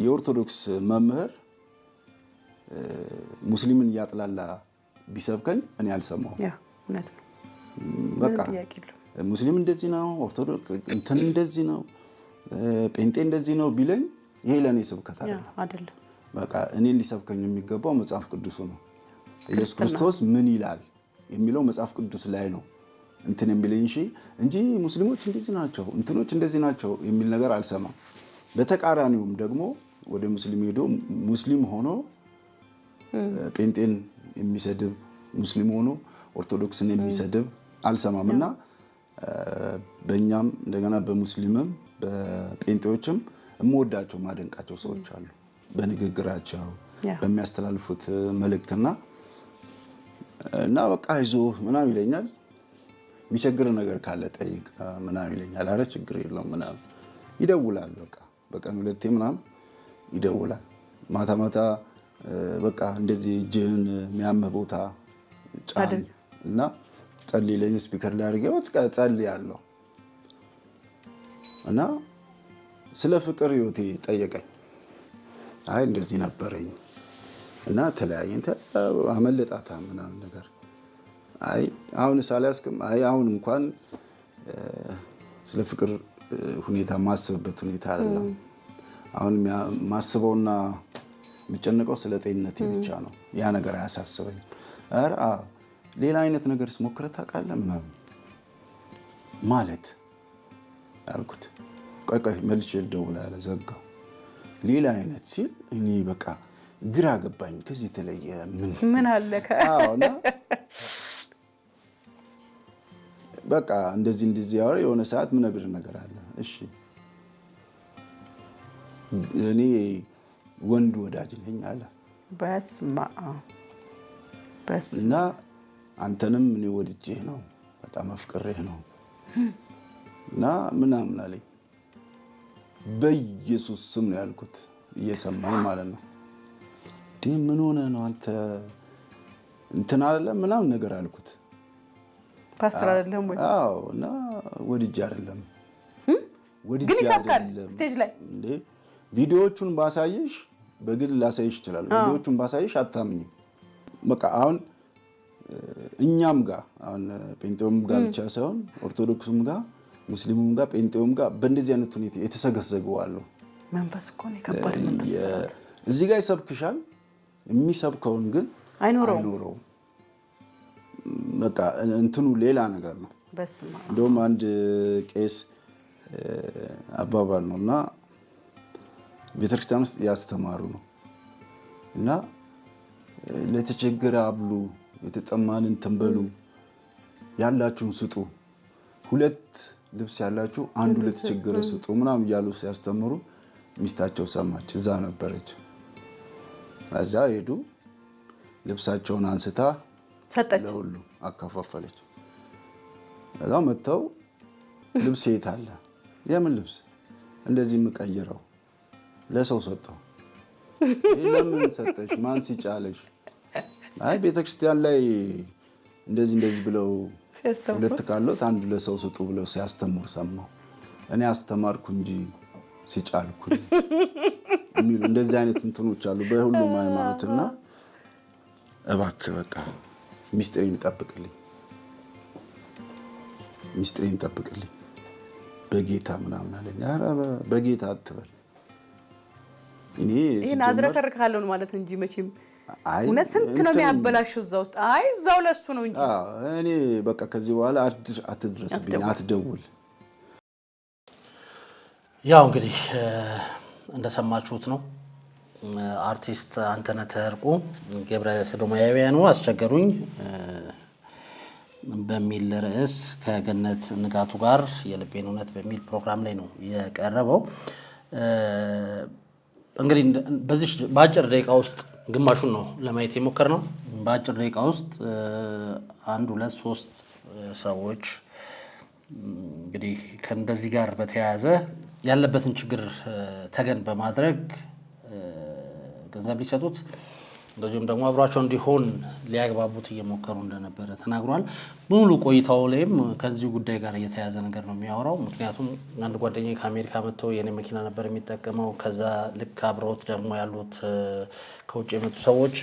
የኦርቶዶክስ መምህር ሙስሊምን እያጥላላ ቢሰብከኝ እኔ አልሰማሁም። በቃ ሙስሊም እንደዚህ ነው፣ ኦርቶዶክስ እንትን እንደዚህ ነው፣ ጴንጤ እንደዚህ ነው ቢለኝ ይሄ ለእኔ ስብከት አይደለም። በቃ እኔን ሊሰብከኝ የሚገባው መጽሐፍ ቅዱሱ ነው። ኢየሱስ ክርስቶስ ምን ይላል የሚለው መጽሐፍ ቅዱስ ላይ ነው እንትን የሚለኝ እንጂ ሙስሊሞች እንደዚህ ናቸው እንትኖች እንደዚህ ናቸው የሚል ነገር አልሰማም። በተቃራኒውም ደግሞ ወደ ሙስሊም ሄዶ ሙስሊም ሆኖ ጴንጤን የሚሰድብ ሙስሊም ሆኖ ኦርቶዶክስን የሚሰድብ አልሰማምና በእኛም እንደገና በሙስሊምም በጴንጤዎችም የምወዳቸው ማደንቃቸው ሰዎች አሉ። በንግግራቸው በሚያስተላልፉት መልእክትና እና በቃ አይዞ ምናምን ይለኛል። የሚቸግር ነገር ካለ ጠይቅ ምናምን ይለኛል። አረ ችግር የለውም ምናምን ይደውላል። በቀን 2 ምናምን ይደውላል። ማታ ማታ በቃ እንደዚህ እጅህን የሚያምህ ቦታ ጫን እና ጸልይልኝ ስፒከር ላይ አድርጌ ጸልያለሁ እና ስለ ፍቅር ህይወቴ ጠየቀኝ። አይ እንደዚህ ነበረኝ እና ተለያየን አመለጣታ ምናምን ነገር አይ አሁን ሳላስከም አይ አሁን እንኳን ስለ ፍቅር ሁኔታ ማስብበት ሁኔታ አይደለም። አሁን ማስበውና የሚጨነቀው ስለ ጤንነቴ ብቻ ነው። ያ ነገር አያሳስበኝም። አረ ሌላ አይነት ነገር ስሞክረህ ታውቃለህ ምናምን ማለት አልኩት። ቆይ መልሼ ልደውል አለ። ዘጋው። ሌላ አይነት ሲል እኔ በቃ ግራ ገባኝ። ከዚህ የተለየ ምን አለ ከአሁን በቃ እንደዚህ ያወራ የሆነ ሰዓት ምን ነገር አለ። እሺ እኔ ወንድ ወዳጅ ነኝ አለ። እና አንተንም እኔ ወድጄህ ነው በጣም አፍቅሬህ ነው እና ምናምን አለኝ። በኢየሱስ ስም ነው ያልኩት፣ እየሰማኝ ማለት ነው። ምን ሆነ ነው አንተ እንትን አይደለም ምናምን ነገር አልኩት። ፓስተር አይደለም ወይ? አዎ። እና ወድጄ አይደለም ግን ይሳካል ስቴጅ ላይ እንዴ። ቪዲዮዎቹን ባሳይሽ በግል ላሳይሽ ይችላል። ቪዲዮዎቹን ባሳይሽ አታምኚ። በቃ አሁን እኛም ጋር አሁን ጴንጤውም ጋር ብቻ ሳይሆን ኦርቶዶክሱም ጋር ሙስሊሙም ጋር ጴንጤውም ጋር በእንደዚህ አይነት ሁኔታ የተሰገሰገው አሉ። መንፈስ እኮ ነው የከባድ መንፈስ። እዚህ ጋር ይሰብክሻል፣ የሚሰብከውን ግን አይኖረውም። በቃ እንትኑ ሌላ ነገር ነው። እንደውም አንድ ቄስ አባባል ነውና ቤተክርስቲያን ውስጥ ያስተማሩ ነው እና ለተቸገረ አብሉ፣ የተጠማንን ተንበሉ፣ ያላችሁን ስጡ፣ 2 ልብስ ያላችሁ 1 ለተቸገረ ስጡ ምናምን እያሉ ሲያስተምሩ ሚስታቸው ሰማች። እዛ ነበረች። እዛ ሄዱ። ልብሳቸውን አንስታ ሰጠች፣ ለሁሉ አካፋፈለች። እዛ መተው ልብስ የት አለ? የምን ልብስ? እንደዚህ የምቀይረው ለሰው ሰጠው። ለምን ሰጠሽ? ማን ሲጫለሽ? አይ ቤተክርስቲያን ላይ እንደዚህ ብለው 2 ካሉት 1 ለሰው ስጡ ብለው ሲያስተምሩ ሰማሁ። እኔ አስተማርኩ እንጂ ሲጫልኩ የሚሉ እንደዚህ አይነት እንትኖች አሉ በሁሉም ሃይማኖትና እባክህ በቃ ሚስጥሬን ጠብቅልኝ በጌታ ምናምን አለኝ። ኧረ በጌታ አትበል። እኔ ይሄን አዝረከርካለሁ ማለት እንጂ መቼም እውነት ስንት ነው የሚያበላሽው እዛ ውስጥ? አይ እዛው ለሱ ነው እንጂ እኔ በቃ ከዚህ በኋላ አትድረስብኝ፣ አትደውል። ያው እንግዲህ እንደሰማችሁት ነው። አርቲስት አንተነህ ተርቁ ግብረ ሰዶማውያኑ አስቸገሩኝ በሚል ርዕስ ከገነት ንጋቱ ጋር የልቤን እውነት በሚል ፕሮግራም ላይ ነው የቀረበው። እንግዲህ በዚህ በአጭር ደቂቃ ውስጥ ግማሹን ነው ለማየት የሞከርነው። በአጭር ደቂቃ ውስጥ 1 2 3 ሰዎች እንግዲህ ከእንደዚህ ጋር በተያያዘ ያለበትን ችግር ተገን በማድረግ ገንዘብ ሊሰጡት እንደዚሁም ደግሞ አብሯቸው እንዲሆን ሊያግባቡት እየሞከሩ እንደነበረ ተናግሯል። ሙሉ ቆይታው ላይም ከዚህ ጉዳይ ጋር የተያያዘ ነገር ነው የሚያወራው። ምክንያቱም አንድ ጓደኛዬ ከአሜሪካ መጥቶ የኔ መኪና ነበር የሚጠቀመው። ከዛ ልክ አብረውት ደግሞ ያሉት ከውጭ የመጡ ሰዎች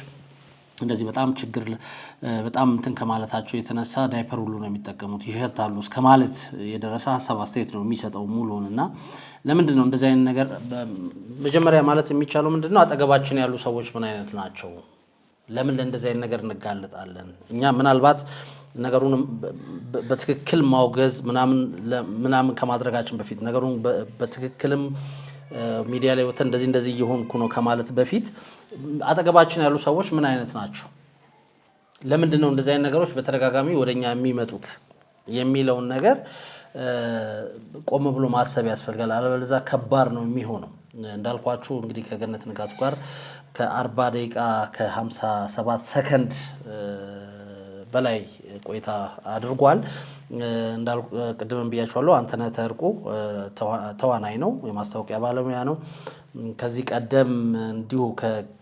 እንደዚህ በጣም ችግር በጣም እንትን ከማለታቸው የተነሳ ዳይፐር ሁሉ ነው የሚጠቀሙት፣ ይሸታሉ እስከ ማለት የደረሰ ሀሳብ አስተያየት ነው የሚሰጠው ሙሉውን። እና ለምንድን ነው እንደዚህ አይነት ነገር መጀመሪያ ማለት የሚቻለው ምንድን ነው አጠገባችን ያሉ ሰዎች ምን አይነት ናቸው? ለምን ለእንደዚህ አይነት ነገር እንጋለጣለን? እኛ ምናልባት ነገሩን በትክክል ማውገዝ ምናምን ከማድረጋችን በፊት ነገሩን በትክክልም ሚዲያ ላይ ወጥተን እንደዚህ እየሆንኩ ነው ከማለት በፊት አጠገባችን ያሉ ሰዎች ምን አይነት ናቸው? ለምንድን ነው እንደዚህ አይነት ነገሮች በተደጋጋሚ ወደኛ የሚመጡት የሚለውን ነገር ቆም ብሎ ማሰብ ያስፈልጋል። አለበለዚያ ከባድ ነው የሚሆነው። እንዳልኳችሁ እንግዲህ ከገነት ንጋቱ ጋር ከ40 ደቂቃ ከ57 ሰከንድ በላይ ቆይታ አድርጓል። ቅድም ብያቸዋለሁ። አንተነህ ተርቁ ተዋናይ ነው፣ የማስታወቂያ ባለሙያ ነው። ከዚህ ቀደም እንዲሁ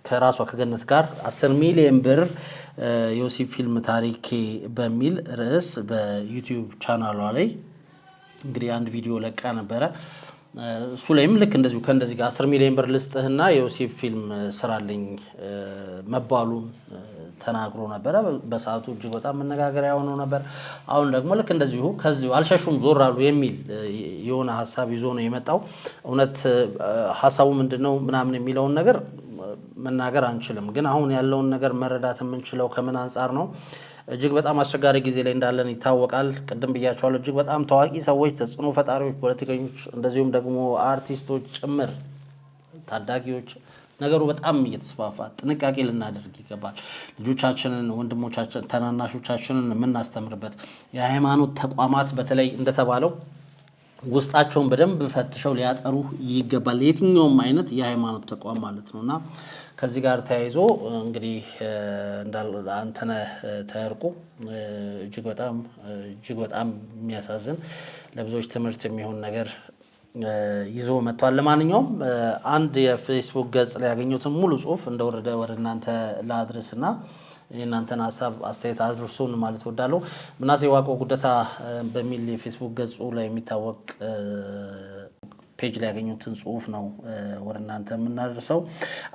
ከራሷ ከገነት ጋር 10 ሚሊዮን ብር ዮሴፍ ፊልም ታሪኬ በሚል ርዕስ በዩቲዩብ ቻናሏ ላይ እንግዲህ አንድ ቪዲዮ ለቃ ነበረ። እሱ ላይም ልክ እንደዚሁ ከእንደዚህ ጋር 10 ሚሊዮን ብር ልስጥህና የዮሴፍ ፊልም ስራልኝ መባሉን ተናግሮ ነበረ። በሰዓቱ እጅግ በጣም መነጋገሪያ ሆኖ ነበር። አሁን ደግሞ ልክ እንደዚሁ ከዚሁ አልሸሹም ዞር አሉ የሚል የሆነ ሀሳብ ይዞ ነው የመጣው። እውነት ሀሳቡ ምንድነው ምናምን የሚለውን ነገር መናገር አንችልም፣ ግን አሁን ያለውን ነገር መረዳት የምንችለው ከምን አንጻር ነው? እጅግ በጣም አስቸጋሪ ጊዜ ላይ እንዳለን ይታወቃል። ቅድም ብያቸዋለሁ። እጅግ በጣም ታዋቂ ሰዎች፣ ተጽዕኖ ፈጣሪዎች፣ ፖለቲከኞች እንደዚሁም ደግሞ አርቲስቶች ጭምር ታዳጊዎች ነገሩ በጣም እየተስፋፋ ጥንቃቄ ልናደርግ ይገባል። ልጆቻችንን፣ ወንድሞቻችን፣ ተናናሾቻችንን የምናስተምርበት የሃይማኖት ተቋማት በተለይ እንደተባለው ውስጣቸውን በደንብ ፈትሸው ሊያጠሩ ይገባል። የትኛውም አይነት የሃይማኖት ተቋም ማለት ነውና ከዚህ ጋር ተያይዞ እንግዲህ አንተነህ ተርቁ እጅግ በጣም የሚያሳዝን ለብዙዎች ትምህርት የሚሆን ነገር ይዞ መጥቷል። ለማንኛውም አንድ የፌስቡክ ገጽ ላይ ያገኘሁትን ሙሉ ጽሁፍ እንደወረደ ወደ እናንተ ላድርስና የእናንተን ሀሳብ አስተያየት አድርሱን ማለት እወዳለሁ። ምናሴ ዋቆ ጉደታ በሚል የፌስቡክ ገጹ ላይ የሚታወቅ ፔጅ ላይ ያገኙትን ጽሁፍ ነው ወደ እናንተ የምናደርሰው።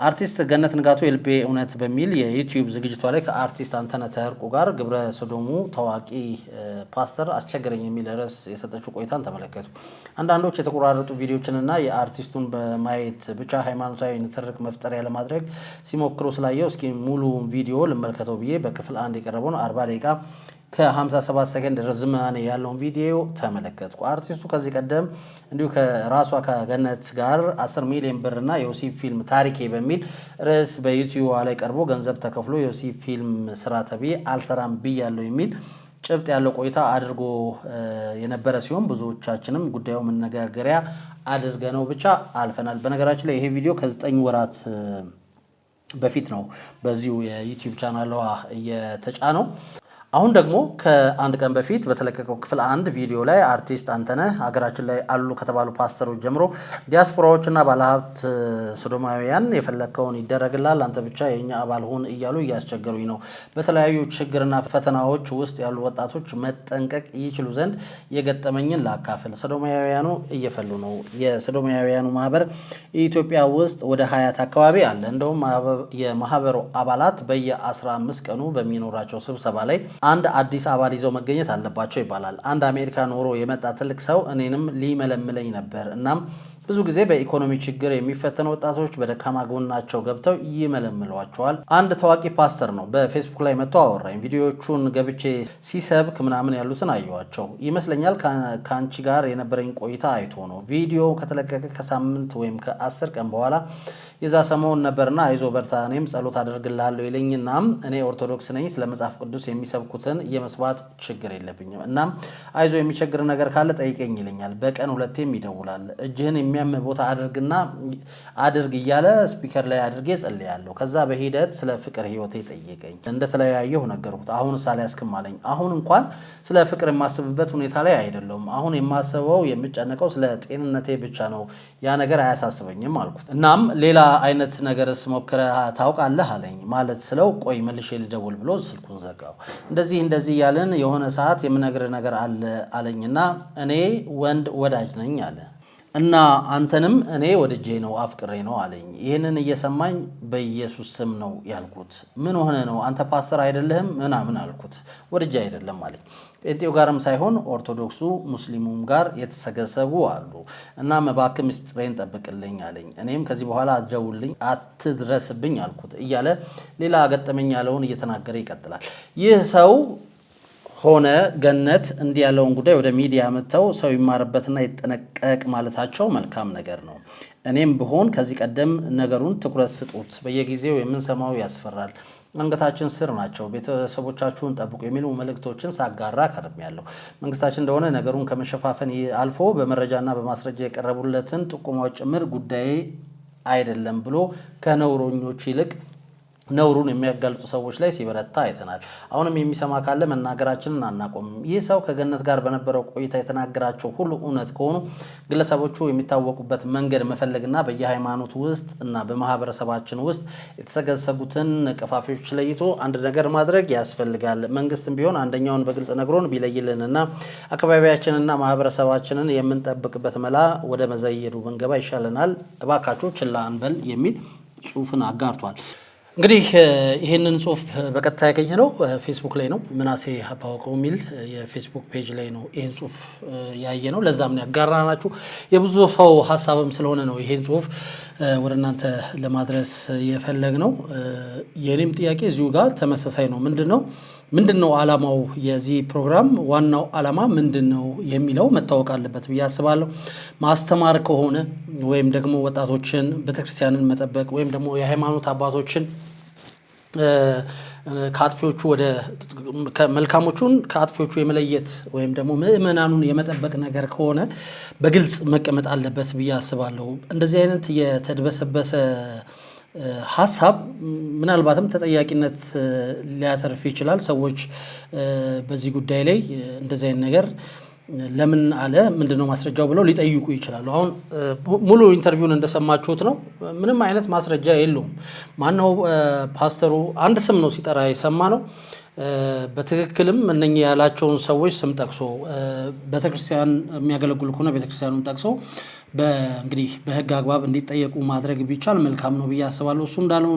አርቲስት ገነት ንጋቱ የልቤ እውነት በሚል የዩቲዩብ ዝግጅቷ ላይ ከአርቲስት አንተነህ ተርቁ ጋር ግብረ ሰዶሙ ታዋቂ ፓስተር አስቸገረኝ የሚል ርዕስ የሰጠችው ቆይታን ተመለከቱ። አንዳንዶች የተቆራረጡ ቪዲዮችንና የአርቲስቱን በማየት ብቻ ሃይማኖታዊ ንትርክ መፍጠሪያ ለማድረግ ሲሞክሩ ስላየው እስኪ ሙሉ ቪዲዮ ልመልከተው ብዬ በክፍል 1 የቀረበውን 40 ደቂቃ ከ57 ሰከንድ ርዝማኔ ያለውን ቪዲዮ ተመለከትኩ። አርቲስቱ ከዚህ ቀደም እንዲሁ ከራሷ ከገነት ጋር 10 ሚሊዮን ብርና ዮሴፍ ፊልም ታሪኬ በሚል ርዕስ በዩቲዩብ ላይ ቀርቦ ገንዘብ ተከፍሎ ዮሴፍ ፊልም ስራ ተብዬ አልሰራም ብያለሁ የሚል ጭብጥ ያለው ቆይታ አድርጎ የነበረ ሲሆን ብዙዎቻችንም ጉዳዩ መነጋገሪያ አድርገነው ብቻ አልፈናል። በነገራችን ላይ ይሄ ቪዲዮ ከ9 ወራት በፊት ነው በዚሁ የዩቲዩብ ቻናሏ የተጫነው። አሁን ደግሞ ከአንድ ቀን በፊት በተለቀቀው ክፍል 1 ቪዲዮ ላይ አርቲስት አንተነህ ሀገራችን ላይ አሉ ከተባሉ ፓስተሮች ጀምሮ ዲያስፖራዎችና ባለሀብት ሶዶማውያን የፈለከውን ይደረግላል፣ አንተ ብቻ የኛ አባል ሁን እያሉ እያስቸገሩኝ ነው። በተለያዩ ችግርና ፈተናዎች ውስጥ ያሉ ወጣቶች መጠንቀቅ ይችሉ ዘንድ የገጠመኝን ላካፍል። ሶዶማውያኑ እየፈሉ ነው። የሶዶማውያኑ ማህበር ኢትዮጵያ ውስጥ ወደ 20 አካባቢ አለ። እንደውም የማህበሩ አባላት በየ15 ቀኑ በሚኖራቸው ስብሰባ ላይ አንድ አዲስ አባል ይዘው መገኘት አለባቸው ይባላል። አንድ አሜሪካ ኖሮ የመጣ ትልቅ ሰው እኔንም ሊመለምለኝ ነበር። እናም ብዙ ጊዜ በኢኮኖሚ ችግር የሚፈተኑ ወጣቶች በደካማ ጎናቸው ገብተው ይመለምሏቸዋል። አንድ ታዋቂ ፓስተር ነው በፌስቡክ ላይ መጥቶ አወራኝ። ቪዲዮዎቹን ገብቼ ሲሰብክ ምናምን ያሉትን አየዋቸው ይመስለኛል። ከአንቺ ጋር የነበረኝ ቆይታ አይቶ ነው። ቪዲዮ ከተለቀቀ ከሳምንት ወይም ከ10 ቀን በኋላ የዛ ሰሞን ነበርና አይዞ በርታ እኔም ጸሎት አደርግልሃለሁ ይለኝና እኔ ኦርቶዶክስ ነኝ፣ ስለ መጽሐፍ ቅዱስ የሚሰብኩትን የመስማት ችግር የለብኝም። እናም አይዞ የሚቸግር ነገር ካለ ጠይቀኝ ይለኛል። በቀን 2ቴም ይደውላል። እጅህን የሚያም ቦታ አድርግ እያለ ስፒከር ላይ አድርጌ ጸልያለሁ። ከዛ በሂደት ስለ ፍቅር ህይወቴ ጠየቀኝ። እንደተለያየሁ ነገርኩት። አሁን ሳላያስክም አለኝ። አሁን እንኳን ስለ ፍቅር የማስብበት ሁኔታ ላይ አይደለም። አሁን የማስበው የምጨነቀው ስለ ጤንነቴ ብቻ ነው። ያ ነገር አያሳስበኝም አልኩት። እናም ሌላ አይነት ነገርስ ሞክረህ ታውቃለህ አለኝ። ማለት ስለው ቆይ መልሼ ልደውል ብሎ ስልኩን ዘጋው። እንደዚህ ያለን የሆነ ሰዓት የምነግርህ ነገር አለ አለኝና እኔ ወንድ ወዳጅ ነኝ አለ እና አንተንም እኔ ወድጄ ነው አፍቅሬ ነው አለኝ። ይህንን እየሰማኝ በኢየሱስ ስም ነው ያልኩት። ምን ሆነ ነው አንተ ፓስተር አይደለህም ምናምን አልኩት። ወድጄ አይደለም አለኝ። ጴንጤው ጋርም ሳይሆን ኦርቶዶክሱ ሙስሊሙም ጋር የተሰገሰቡ አሉ። እናም እባክህ ምስጢሬን ጠብቅልኝ አለኝ። እኔም ከዚህ በኋላ አትደውልልኝ አትድረስብኝ አልኩት እያለ ሌላ ገጠመኝ ያለውን እየተናገረ ይቀጥላል። ይህ ሰው ሆነ ገነት እንዲህ ያለውን ጉዳይ ወደ ሚዲያ መጥተው ሰው ይማርበትና ይጠነቀቅ ማለታቸው መልካም ነገር ነው። እኔም ብሆን ከዚህ ቀደም ነገሩን ትኩረት ስጡት፣ በየጊዜው የምንሰማው ያስፈራል፣ አንገታችን ስር ናቸው፣ ቤተሰቦቻችሁን ጠብቁ የሚሉ መልእክቶችን ሳጋራ ከርሜያለሁ። መንግስታችን እንደሆነ ነገሩን ከመሸፋፈን አልፎ በመረጃና በማስረጃ የቀረቡለትን ጥቆማዎች ጭምር ጉዳይ አይደለም ብሎ ከነውረኞች ይልቅ ነውሩን የሚያጋልጡ ሰዎች ላይ ሲበረታ አይተናል። አሁንም የሚሰማ ካለ መናገራችንን አናቆምም። ይህ ሰው ከገነት ጋር በነበረው ቆይታ የተናገራቸው ሁሉ እውነት ከሆኑ ግለሰቦቹ የሚታወቁበት መንገድ መፈለግና በየሃይማኖት ውስጥ እና በማህበረሰባችን ውስጥ የተሰገሰጉትን ቀፋፊዎች ለይቶ አንድ ነገር ማድረግ ያስፈልጋል። መንግስትም ቢሆን አንደኛውን በግልጽ ነግሮን ቢለይልንና አካባቢያችንና ማህበረሰባችንን የምንጠብቅበት መላ ወደ መዘየዱ ብንገባ ይሻለናል። እባካችሁ ችላ አንበል የሚል ጽሁፍን አጋርቷል። እንግዲህ ይህንን ጽሁፍ በቀጥታ ያገኘነው ፌስቡክ ላይ ነው። ምናሴ አባወቀው የሚል የፌስቡክ ፔጅ ላይ ነው ይህን ጽሁፍ ያየነው። ለዛም ነው ያጋራናችሁ። የብዙ ሰው ሀሳብም ስለሆነ ነው ይህን ጽሁፍ ወደ እናንተ ለማድረስ የፈለግነው። የኔም ጥያቄ እዚሁ ጋር ተመሳሳይ ነው። ምንድን ነው ዓላማው? የዚህ ፕሮግራም ዋናው ዓላማ ምንድን ነው የሚለው መታወቅ አለበት ብዬ አስባለሁ። ማስተማር ከሆነ ወይም ደግሞ ወጣቶችን ቤተክርስቲያንን መጠበቅ ወይም ደግሞ የሃይማኖት አባቶችን ከአጥፊዎቹ ወደ መልካሞቹን ከአጥፊዎቹ የመለየት ወይም ደግሞ ምዕመናኑን የመጠበቅ ነገር ከሆነ በግልጽ መቀመጥ አለበት ብዬ አስባለሁ። እንደዚህ አይነት የተድበሰበሰ ሀሳብ ምናልባትም ተጠያቂነት ሊያተርፍ ይችላል። ሰዎች በዚህ ጉዳይ ላይ እንደዚህ አይነት ነገር ለምን አለ ምንድነው ማስረጃው ብለው ሊጠይቁ ይችላሉ። አሁን ሙሉ ኢንተርቪውን እንደሰማችሁት ነው። ምንም አይነት ማስረጃ የለውም። ማነው ፓስተሩ አንድ ስም ነው ሲጠራ የሰማ ነው። በትክክልም እነኚህ ያላቸውን ሰዎች ስም ጠቅሶ ቤተክርስቲያን የሚያገለግሉ ከሆነ ቤተክርስቲያኑን ጠቅሶ እንግዲህ በህግ አግባብ እንዲጠየቁ ማድረግ ቢቻል መልካም ነው ብዬ አስባለሁ። እሱ እንዳለው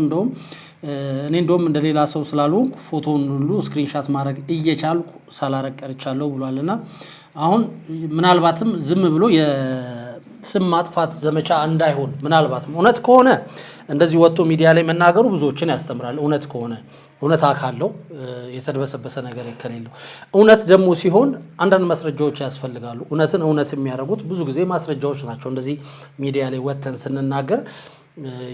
እኔ እንደውም እንደሌላ ሰው ስላሉ ፎቶውን ሁሉ ስክሪንሻት ማድረግ እየቻልኩ ሳላረግ ቀርቻለሁ ብሏልና አሁን ምናልባትም ዝም ብሎ የስም ማጥፋት ዘመቻ እንዳይሆን ምናልባትም እውነት ከሆነ እንደዚህ ወጥቶ ሚዲያ ላይ መናገሩ ብዙዎችን ያስተምራል። እውነት ከሆነ እውነት አካለው የተደበሰበሰ ነገር ከሌለው እውነት ደግሞ ሲሆን አንዳንድ ማስረጃዎች ያስፈልጋሉ። እውነትን እውነት የሚያደርጉት ብዙ ጊዜ ማስረጃዎች ናቸው። እንደዚህ ሚዲያ ላይ ወጥተን ስንናገር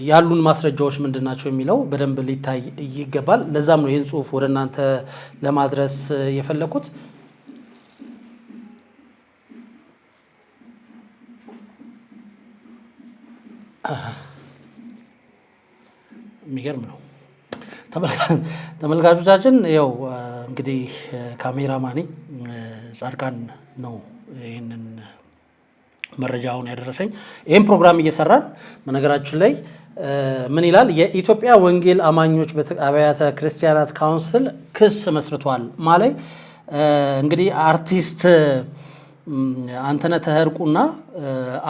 ያሉን ማስረጃዎች ምንድናቸው የሚለው በደንብ ሊታይ ይገባል። ለዛም ነው ይህን ጽሁፍ ወደ እናንተ ለማድረስ የፈለኩት። የሚገርም ነው። ተመልካቾቻችን ያው እንግዲህ ካሜራማኔ ጻድቃን ነው ይህንን መረጃውን ያደረሰኝ። ይህን ፕሮግራም እየሰራን በነገራችን ላይ ምን ይላል? የኢትዮጵያ ወንጌል አማኞች አብያተ ክርስቲያናት ካውንስል ክስ መስርቷል ማለት እንግዲህ አርቲስት አንተነህ ተህርቁና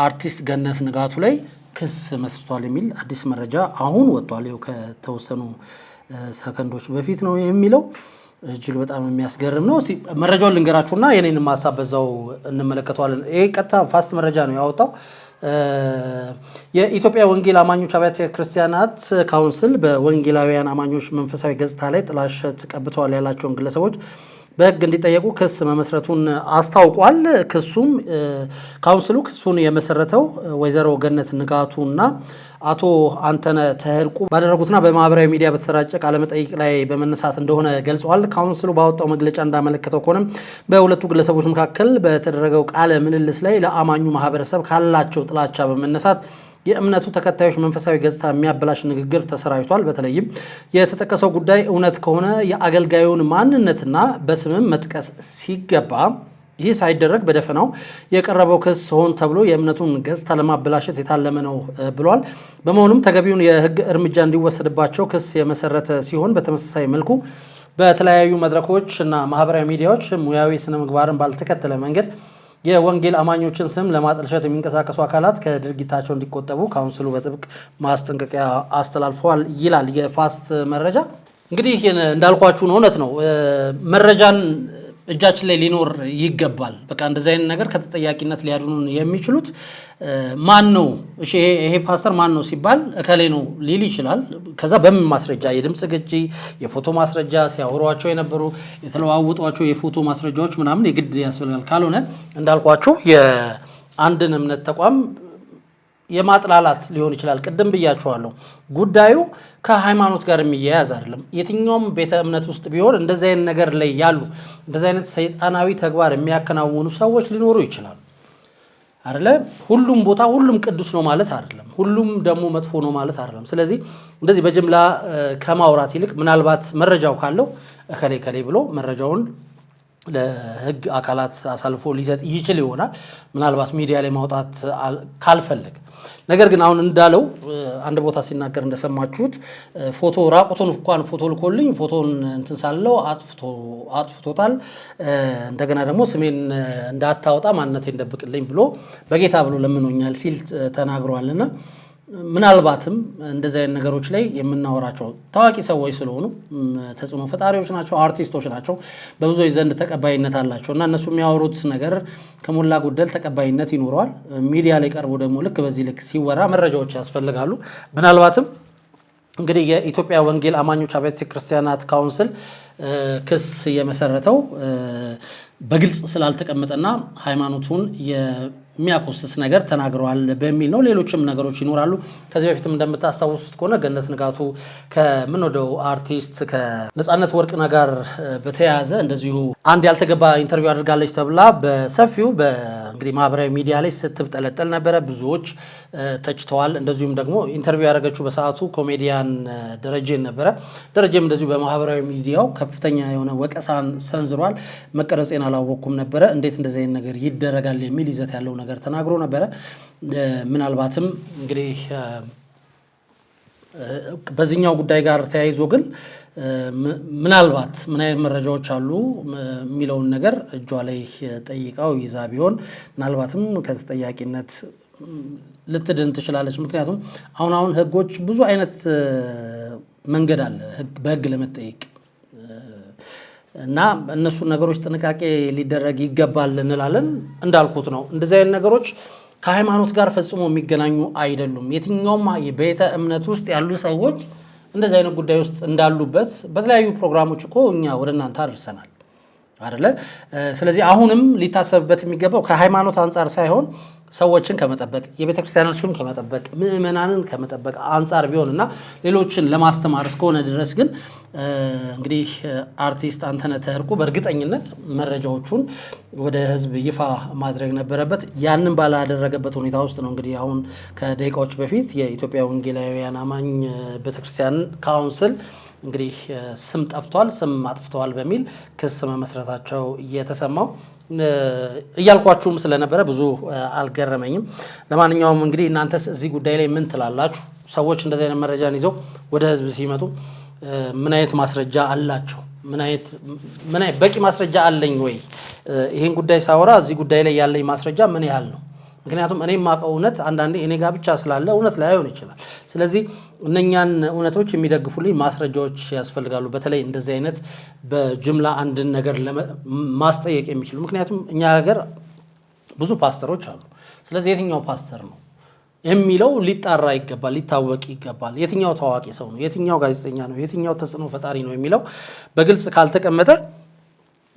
አርቲስት ገነት ንጋቱ ላይ ክስ መስርቷል የሚል አዲስ መረጃ አሁን ወጥቷል። ይኸው ከተወሰኑ ሰከንዶች በፊት ነው የሚለው። እጅግ በጣም የሚያስገርም ነው። እስቲ መረጃውን ልንገራችሁና የኔንም ሐሳብ በዛው እንመለከተዋለን። ይሄ ቀጥታ ፋስት መረጃ ነው ያወጣው። የኢትዮጵያ ወንጌል አማኞች አብያተ ክርስቲያናት ካውንስል በወንጌላውያን አማኞች መንፈሳዊ ገጽታ ላይ ጥላሸት ቀብተዋል ያላቸውን ግለሰቦች በሕግ እንዲጠየቁ ክስ መመስረቱን አስታውቋል። ካውንስሉ ክሱን የመሰረተው ወይዘሮ ገነት ንጋቱና አቶ አንተነ ተህርቁ ባደረጉትና በማህበራዊ ሚዲያ በተሰራጨ ቃለመጠይቅ ላይ በመነሳት እንደሆነ ገልጸዋል። ካውንስሉ ባወጣው መግለጫ እንዳመለከተው ከሆነ በሁለቱ ግለሰቦች መካከል በተደረገው ቃለ ምልልስ ላይ ለአማኙ ማህበረሰብ ካላቸው ጥላቻ በመነሳት የእምነቱ ተከታዮች መንፈሳዊ ገጽታ የሚያበላሽ ንግግር ተሰራጭቷል። በተለይም የተጠቀሰው ጉዳይ እውነት ከሆነ የአገልጋዩን ማንነትና በስምም መጥቀስ ሲገባ ይህ ሳይደረግ በደፈናው የቀረበው ክስ ሆን ተብሎ የእምነቱን ገጽታ ለማበላሸት የታለመ ነው ብሏል። በመሆኑም ተገቢውን የሕግ እርምጃ እንዲወሰድባቸው ክስ የመሰረተ ሲሆን በተመሳሳይ መልኩ በተለያዩ መድረኮች እና ማህበራዊ ሚዲያዎች ሙያዊ ስነ ምግባርን ባልተከተለ መንገድ የወንጌል አማኞችን ስም ለማጠልሸት የሚንቀሳቀሱ አካላት ከድርጊታቸው እንዲቆጠቡ ካውንስሉ በጥብቅ ማስጠንቀቂያ አስተላልፈዋል ይላል የፋስት መረጃ። እንግዲህ እንዳልኳችሁ ነው፣ እውነት ነው። መረጃን እጃችን ላይ ሊኖር ይገባል። በቃ እንደዚህ አይነት ነገር ከተጠያቂነት ሊያድኑን የሚችሉት ማን ነው? እሺ ይሄ ፓስተር ማን ነው ሲባል እከሌ ነው ሊል ይችላል። ከዛ በምን ማስረጃ? የድምጽ ግጂ፣ የፎቶ ማስረጃ፣ ሲያወሯቸው የነበሩ የተለዋወጧቸው የፎቶ ማስረጃዎች ምናምን የግድ ያስፈልጋል። ካልሆነ እንዳልኳችሁ የአንድን እምነት ተቋም የማጥላላት ሊሆን ይችላል። ቅድም ብያችኋለሁ፣ ጉዳዩ ከሃይማኖት ጋር የሚያያዝ አይደለም። የትኛውም ቤተ እምነት ውስጥ ቢሆን እንደዚህ አይነት ነገር ላይ ያሉ እንደዚህ አይነት ሰይጣናዊ ተግባር የሚያከናውኑ ሰዎች ሊኖሩ ይችላሉ አይደለ? ሁሉም ቦታ ሁሉም ቅዱስ ነው ማለት አይደለም፣ ሁሉም ደግሞ መጥፎ ነው ማለት አይደለም። ስለዚህ እንደዚህ በጅምላ ከማውራት ይልቅ ምናልባት መረጃው ካለው እከሌ ከሌ ብሎ መረጃውን ለሕግ አካላት አሳልፎ ሊሰጥ ይችል ይሆናል፣ ምናልባት ሚዲያ ላይ ማውጣት ካልፈለግ። ነገር ግን አሁን እንዳለው አንድ ቦታ ሲናገር እንደሰማችሁት ፎቶ ራቁቱን እንኳን ፎቶ ልኮልኝ ፎቶን እንትን ሳለው አጥፍቶታል። እንደገና ደግሞ ስሜን እንዳታወጣ ማንነቴን እንደብቅልኝ ብሎ በጌታ ብሎ ለምኖኛል ሲል ተናግሯልና ምናልባትም እንደዚህ አይነት ነገሮች ላይ የምናወራቸው ታዋቂ ሰዎች ስለሆኑ ተጽዕኖ ፈጣሪዎች ናቸው፣ አርቲስቶች ናቸው፣ በብዙዎች ዘንድ ተቀባይነት አላቸው እና እነሱ የሚያወሩት ነገር ከሞላ ጎደል ተቀባይነት ይኖረዋል። ሚዲያ ላይ ቀርቦ ደግሞ ልክ በዚህ ልክ ሲወራ መረጃዎች ያስፈልጋሉ። ምናልባትም እንግዲህ የኢትዮጵያ ወንጌል አማኞች አብያተ ክርስቲያናት ካውንስል ክስ የመሰረተው በግልጽ ስላልተቀመጠና ሃይማኖቱን የሚያኮስስ ነገር ተናግረዋል በሚል ነው። ሌሎችም ነገሮች ይኖራሉ። ከዚህ በፊትም እንደምታስታውሱት ከሆነ ገነት ንጋቱ ከምንወደው አርቲስት ከነጻነት ወርቅነህ ጋር በተያያዘ እንደዚሁ አንድ ያልተገባ ኢንተርቪው አድርጋለች ተብላ በሰፊው እንግዲህ ማህበራዊ ሚዲያ ላይ ስትብጠለጠል ነበረ። ብዙዎች ተችተዋል። እንደዚሁም ደግሞ ኢንተርቪው ያደረገችው በሰዓቱ ኮሜዲያን ደረጀን ነበረ። ደረጀም እንደዚሁ በማህበራዊ ሚዲያው ከፍተኛ የሆነ ወቀሳን ሰንዝሯል። መቀረጼን አላወቅኩም ነበረ፣ እንዴት እንደዚህ አይነት ነገር ይደረጋል የሚል ይዘት ያለው ነገር ተናግሮ ነበረ። ምናልባትም እንግዲህ በዚህኛው ጉዳይ ጋር ተያይዞ ግን ምናልባት ምን አይነት መረጃዎች አሉ የሚለውን ነገር እጇ ላይ ጠይቃው ይዛ ቢሆን ምናልባትም ከተጠያቂነት ልትድን ትችላለች። ምክንያቱም አሁን ህጎች ብዙ አይነት መንገድ አለ በህግ ለመጠየቅ እና እነሱን ነገሮች ጥንቃቄ ሊደረግ ይገባል እንላለን። እንዳልኩት ነው፣ እንደዚህ አይነት ነገሮች ከሃይማኖት ጋር ፈጽሞ የሚገናኙ አይደሉም። የትኛውም ቤተ እምነት ውስጥ ያሉ ሰዎች እንደዚህ አይነት ጉዳይ ውስጥ እንዳሉበት በተለያዩ ፕሮግራሞች እኮ እኛ ወደ እናንተ አድርሰናል አይደለ? ስለዚህ አሁንም ሊታሰብበት የሚገባው ከሃይማኖት አንጻር ሳይሆን ሰዎችን ከመጠበቅ የቤተክርስቲያኖችን ከመጠበቅ ምእመናንን ከመጠበቅ አንጻር ቢሆንና ሌሎችን ለማስተማር እስከሆነ ድረስ ግን እንግዲህ አርቲስት አንተነህ ተህርቁ በእርግጠኝነት መረጃዎቹን ወደ ህዝብ ይፋ ማድረግ ነበረበት። ያንን ባላደረገበት ሁኔታ ውስጥ ነው እንግዲህ አሁን ከደቂቃዎች በፊት የኢትዮጵያ ወንጌላውያን አማኝ ቤተክርስቲያን ካውንስል እንግዲህ ስም ጠፍቷል፣ ስም አጥፍተዋል በሚል ክስ መመስረታቸው እየተሰማው እያልኳችሁም ስለነበረ ብዙ አልገረመኝም። ለማንኛውም እንግዲህ እናንተስ እዚህ ጉዳይ ላይ ምን ትላላችሁ? ሰዎች እንደዚህ አይነት መረጃን ይዘው ወደ ህዝብ ሲመጡ ምን አይነት ማስረጃ አላቸው? ምን አይነት በቂ ማስረጃ አለኝ ወይ? ይሄን ጉዳይ ሳወራ እዚህ ጉዳይ ላይ ያለኝ ማስረጃ ምን ያህል ነው? ምክንያቱም እኔ የማውቀው እውነት አንዳንዴ እኔ ጋር ብቻ ስላለ እውነት ላይሆን ይችላል። ስለዚህ እነኛን እውነቶች የሚደግፉልኝ ማስረጃዎች ያስፈልጋሉ። በተለይ እንደዚህ አይነት በጅምላ አንድን ነገር ማስጠየቅ የሚችሉ ምክንያቱም እኛ ሀገር ብዙ ፓስተሮች አሉ። ስለዚህ የትኛው ፓስተር ነው የሚለው ሊጣራ ይገባል፣ ሊታወቅ ይገባል። የትኛው ታዋቂ ሰው ነው፣ የትኛው ጋዜጠኛ ነው፣ የትኛው ተጽዕኖ ፈጣሪ ነው የሚለው በግልጽ ካልተቀመጠ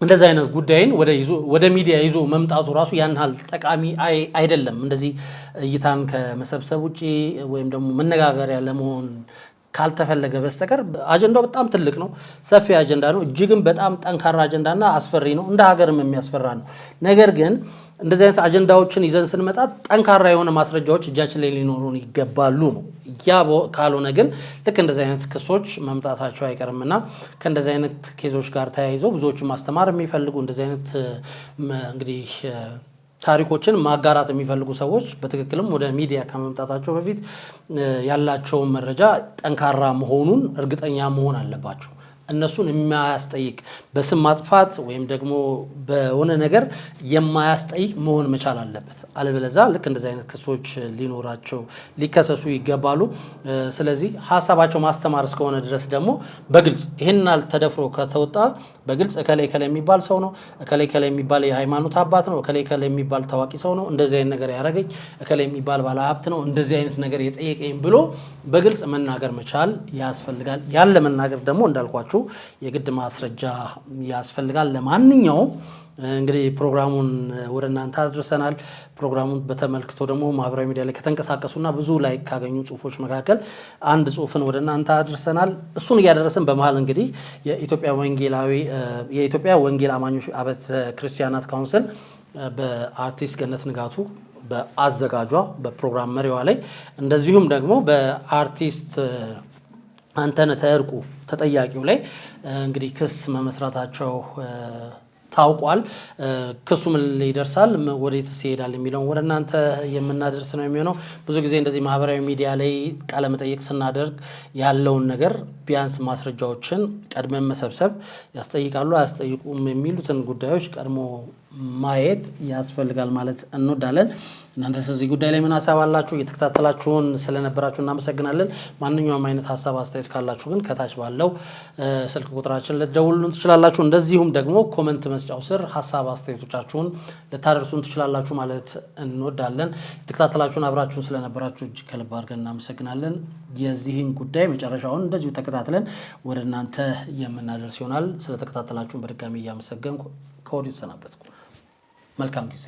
እንደዚህ አይነት ጉዳይን ወደ ሚዲያ ይዞ መምጣቱ ራሱ ያን ያህል ጠቃሚ አይደለም። እንደዚህ እይታን ከመሰብሰብ ውጪ ወይም ደግሞ መነጋገሪያ ለመሆን ካልተፈለገ በስተቀር አጀንዳው በጣም ትልቅ ነው፣ ሰፊ አጀንዳ ነው፣ እጅግም በጣም ጠንካራ አጀንዳና አስፈሪ ነው፣ እንደ ሀገርም የሚያስፈራ ነው። ነገር ግን እንደዚህ አይነት አጀንዳዎችን ይዘን ስንመጣ ጠንካራ የሆነ ማስረጃዎች እጃችን ላይ ሊኖሩን ይገባሉ ነው። ያ ካልሆነ ግን ልክ እንደዚህ አይነት ክሶች መምጣታቸው አይቀርምና ከእንደዚህ አይነት ኬዞች ጋር ተያይዘው ብዙዎችን ማስተማር የሚፈልጉ እንደዚህ አይነት እንግዲህ ታሪኮችን ማጋራት የሚፈልጉ ሰዎች በትክክልም ወደ ሚዲያ ከመምጣታቸው በፊት ያላቸውን መረጃ ጠንካራ መሆኑን እርግጠኛ መሆን አለባቸው። እነሱን የማያስጠይቅ በስም ማጥፋት ወይም ደግሞ በሆነ ነገር የማያስጠይቅ መሆን መቻል አለበት። አለበለዚያ ልክ እንደዚህ አይነት ክሶች ሊከሰሱ ይገባሉ። ስለዚህ ሀሳባቸው ማስተማር እስከሆነ ድረስ ደግሞ በግልጽ ይህንን ተደፍሮ ከተወጣ በግልጽ እከሌ የሚባል ሰው ነው፣ እከሌ የሚባል የሃይማኖት አባት ነው፣ እከሌ የሚባል ታዋቂ ሰው ነው፣ እንደዚህ አይነት ነገር ያደረገኝ፣ እከሌ የሚባል ባለሀብት ነው፣ እንደዚህ አይነት ነገር የጠየቀኝ ብሎ በግልጽ መናገር መቻል ያስፈልጋል። ያለ መናገር ደግሞ እንዳልኳችሁ የግድ ማስረጃ ያስፈልጋል። ለማንኛውም እንግዲህ ፕሮግራሙን ወደ እናንተ አድርሰናል። ፕሮግራሙን በተመልክቶ ደግሞ ማህበራዊ ሚዲያ ላይ ከተንቀሳቀሱና ብዙ ላይክ ካገኙ ጽሁፎች መካከል አንድ ጽሁፍን ወደ እናንተ አድርሰናል። እሱን እያደረስን በመሃል እንግዲህ የኢትዮጵያ ወንጌል አማኞች አብያተ ክርስቲያናት ካውንስል በአርቲስት ገነት ንጋቱ በአዘጋጇ በፕሮግራም መሪዋ ላይ እንደዚሁም ደግሞ በአርቲስት አንተነህ ተርቁ ተጠያቂው ላይ እንግዲህ ክስ መመስረታቸው ታውቋል። ክሱ ምን ይደርሳል፣ ወዴትስ ይሄዳል የሚለውን ወደ እናንተ የምናደርስ ነው የሚሆነው። ብዙ ጊዜ እንደዚህ ማህበራዊ ሚዲያ ላይ ቃለ መጠይቅ ስናደርግ ያለውን ነገር ቢያንስ ማስረጃዎችን ቀድመን መሰብሰብ ያስጠይቃሉ አያስጠይቁም የሚሉትን ጉዳዮች ቀድሞ ማየት ያስፈልጋል ማለት እንወዳለን። እናንተ ስለዚህ ጉዳይ ላይ ምን ሀሳብ አላችሁ? እየተከታተላችሁን ስለነበራችሁ እናመሰግናለን። ማንኛውም አይነት ሀሳብ አስተያየት ካላችሁ ግን ከታች ባለው ስልክ ቁጥራችን ልትደውሉልን ትችላላችሁ። እንደዚሁም ደግሞ ኮመንት መስጫው ስር ሀሳብ አስተያየቶቻችሁን ልታደርሱን ትችላላችሁ ማለት እንወዳለን። የተከታተላችሁን አብራችሁን ስለነበራችሁ እጅግ ከልብ አድርገን እናመሰግናለን። የዚህን ጉዳይ መጨረሻውን እንደዚሁ ተከታትለን ወደ እናንተ የምናደርስ ይሆናል። ስለተከታተላችሁን በድጋሚ እያመሰገንኩ ከወዲሁ ተሰናበትኩ። መልካም ጊዜ